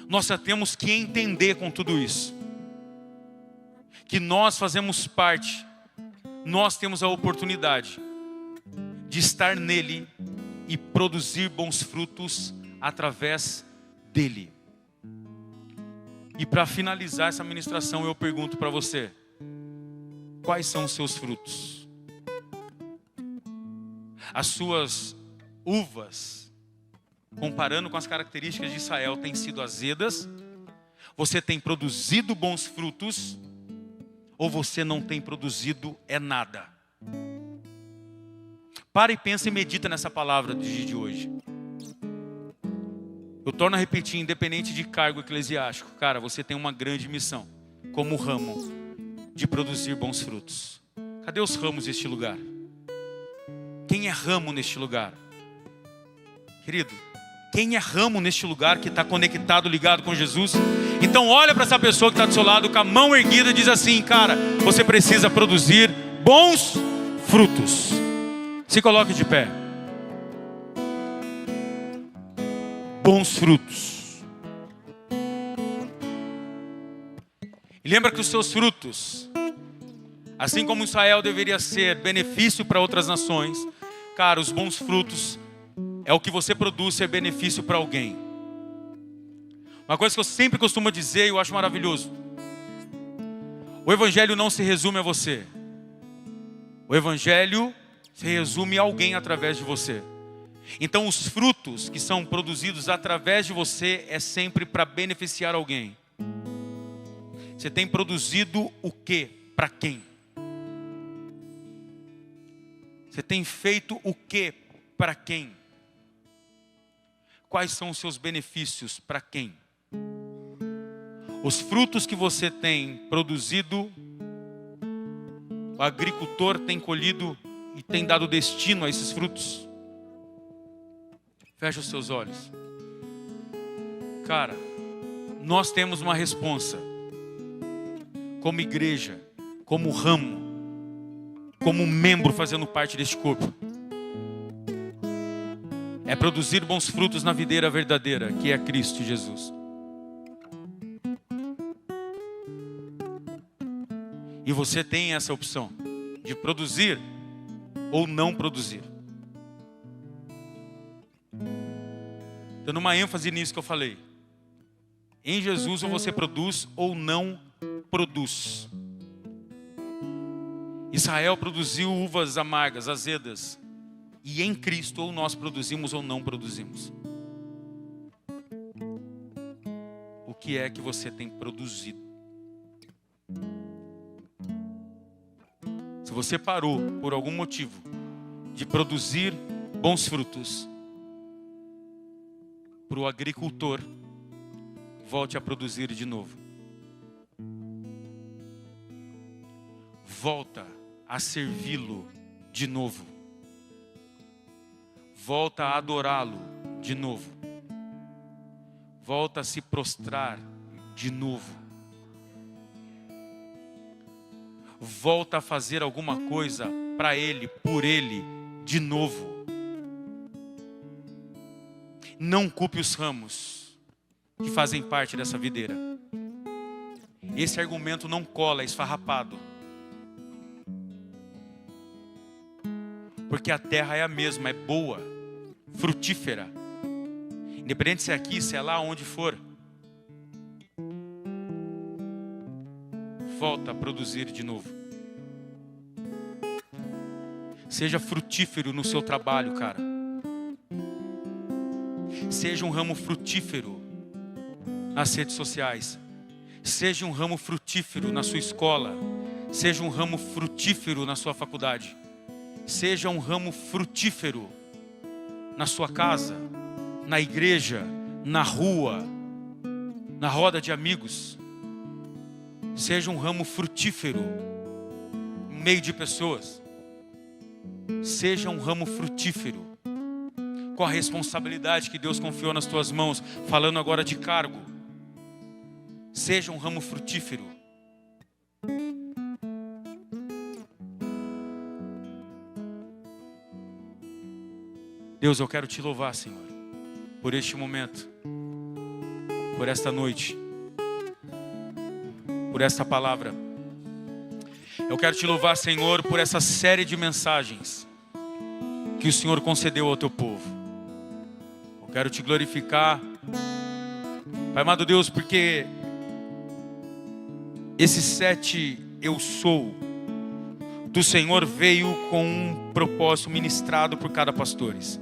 nós só temos que entender com tudo isso, que nós fazemos parte, nós temos a oportunidade de estar nele e produzir bons frutos através dele. E para finalizar essa ministração, eu pergunto para você: quais são os seus frutos? As suas uvas, comparando com as características de Israel, têm sido azedas? Você tem produzido bons frutos? Ou você não tem produzido nada? Para e pensa e medita nessa palavra do dia de hoje. Eu torno a repetir, independente de cargo eclesiástico, cara, você tem uma grande missão, como ramo, de produzir bons frutos. Cadê os ramos neste lugar? Quem é ramo neste lugar? Querido, quem é ramo neste lugar que está conectado, ligado com Jesus? Então olha para essa pessoa que está do seu lado com a mão erguida e diz assim: cara, você precisa produzir bons frutos. Se coloque de pé. Bons frutos. E lembra que os seus frutos, assim como Israel deveria ser benefício para outras nações, cara, os bons frutos é o que você produz ser benefício para alguém. Uma coisa que eu sempre costumo dizer e eu acho maravilhoso: o evangelho não se resume a você. O evangelho se resume a alguém através de você. Então os frutos que são produzidos através de você é sempre para beneficiar alguém. Você tem produzido o quê? Para quem? Você tem feito o quê? Para quem? Quais são os seus benefícios? Para quem? Os frutos que você tem produzido, o agricultor tem colhido e tem dado destino a esses frutos? Feche os seus olhos. Cara, nós temos uma responsa, como igreja, como ramo, como membro fazendo parte deste corpo. É produzir bons frutos na videira verdadeira, que é Cristo Jesus. E você tem essa opção de produzir ou não produzir. Dando uma ênfase nisso que eu falei. Em Jesus ou você produz ou não produz. Israel produziu uvas amargas, azedas. E em Cristo ou nós produzimos ou não produzimos. O que é que você tem produzido? Se você parou por algum motivo de produzir bons frutos, para o agricultor, volte a produzir de novo. Volta a servi-lo de novo. Volta a adorá-lo de novo. Volta a se prostrar de novo. Volta a fazer alguma coisa para Ele, por Ele, de novo. Não culpe os ramos que fazem parte dessa videira. Esse argumento não cola, é esfarrapado. Porque a terra é a mesma, é boa, frutífera. Independente se é aqui, se é lá, onde for. Volta a produzir de novo. Seja frutífero no seu trabalho, cara. Seja um ramo frutífero nas redes sociais. Seja um ramo frutífero na sua escola. Seja um ramo frutífero na sua faculdade. Seja um ramo frutífero na sua casa, na igreja, na rua, na roda de amigos. Seja um ramo frutífero no meio de pessoas. Seja um ramo frutífero com a responsabilidade que Deus confiou nas tuas mãos, falando agora de cargo. Seja um ramo frutífero. Deus, eu quero te louvar, Senhor, por este momento, por esta noite, por esta palavra. Eu quero te louvar, Senhor, por essa série de mensagens que o Senhor concedeu ao teu povo. Eu quero te glorificar, Pai amado Deus, porque esse 7 eu sou do Senhor veio com um propósito ministrado por cada pastores,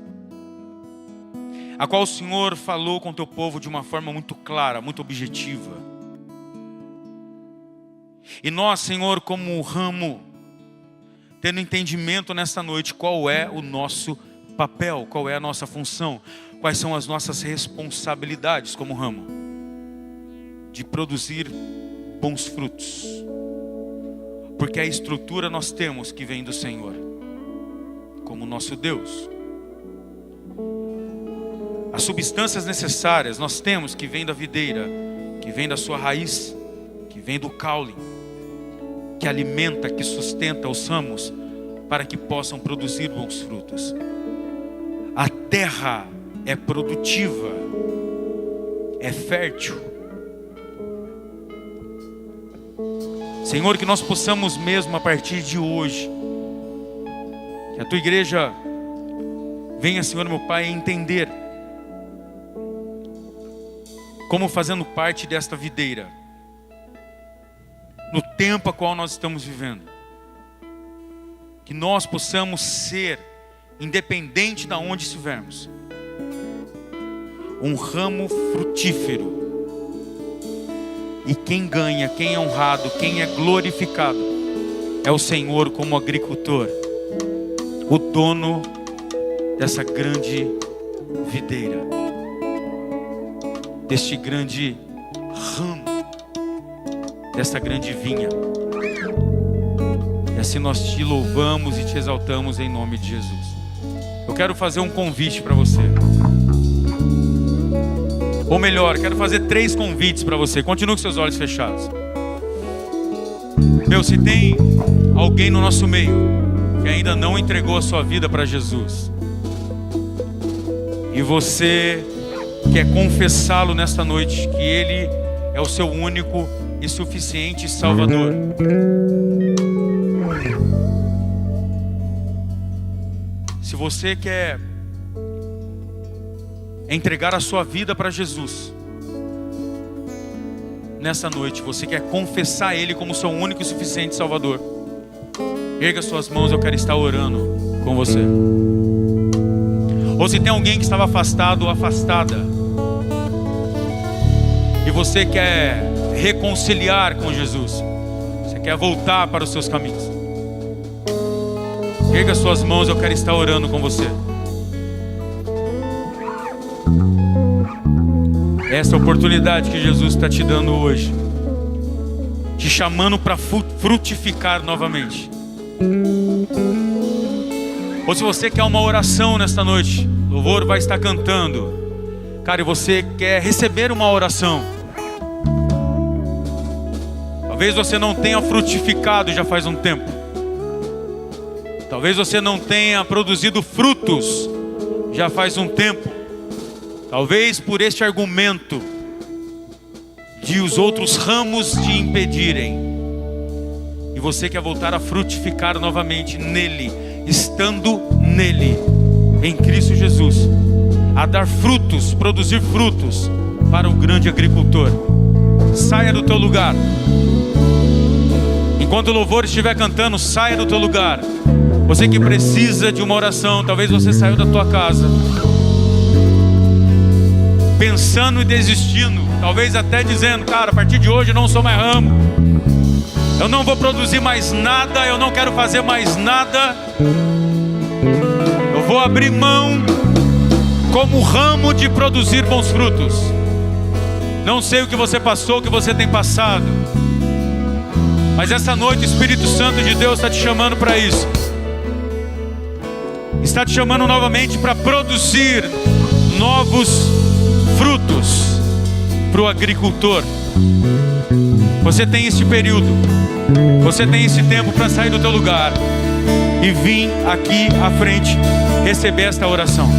a qual o Senhor falou com o teu povo de uma forma muito clara, muito objetiva. E nós, Senhor, como ramo, tendo entendimento nesta noite qual é o nosso papel, qual é a nossa função, quais são as nossas responsabilidades como ramo, de produzir bons frutos. Porque a estrutura nós temos que vem do Senhor, como nosso Deus. As substâncias necessárias nós temos que vem da videira, que vem da sua raiz, que vem do caule, que alimenta, que sustenta os ramos para que possam produzir bons frutos. A terra é produtiva, é fértil. Senhor, que nós possamos mesmo a partir de hoje, que a tua igreja venha, Senhor meu Pai, entender como fazendo parte desta videira, no tempo a qual nós estamos vivendo, que nós possamos ser, independente de onde estivermos, um ramo frutífero. E quem ganha, quem é honrado, quem é glorificado é o Senhor como agricultor, o dono dessa grande videira, deste grande ramo, desta grande vinha. E assim nós te louvamos e te exaltamos em nome de Jesus. Eu quero fazer um convite para você. Ou melhor, quero fazer 3 convites para você. Continue com seus olhos fechados. Meu, se tem alguém no nosso meio que ainda não entregou a sua vida para Jesus, e você quer confessá-lo nesta noite, que Ele é o seu único e suficiente Salvador, se você quer entregar a sua vida para Jesus nessa noite, você quer confessar Ele como seu único e suficiente Salvador, erga suas mãos, eu quero estar orando com você. Ou se tem alguém que estava afastado ou afastada e você quer reconciliar com Jesus, você quer voltar para os seus caminhos, erga suas mãos, eu quero estar orando com você. Essa oportunidade que Jesus está te dando hoje, te chamando para frutificar novamente. Ou se você quer uma oração nesta noite, o louvor vai estar cantando, cara, e você quer receber uma oração. Talvez você não tenha frutificado já faz um tempo. Talvez você não tenha produzido frutos já faz um tempo. Talvez por este argumento de os outros ramos te impedirem. E você quer voltar a frutificar novamente nele, estando nele, em Cristo Jesus, a dar frutos, produzir frutos para o grande agricultor. Saia do teu lugar. Enquanto o louvor estiver cantando, saia do teu lugar. Você que precisa de uma oração, talvez você saiu da tua casa pensando e desistindo, talvez até dizendo, cara, a partir de hoje eu não sou mais ramo, eu não vou produzir mais nada, eu não quero fazer mais nada. abrir mão como ramo de produzir bons frutos. Não sei o que você passou, o que você tem passado, mas essa noite o Espírito Santo de Deus está te chamando para isso. Está te chamando novamente para produzir novos frutos para o agricultor. Você tem esse período, você tem esse tempo para sair do teu lugar e vir aqui à frente receber esta oração.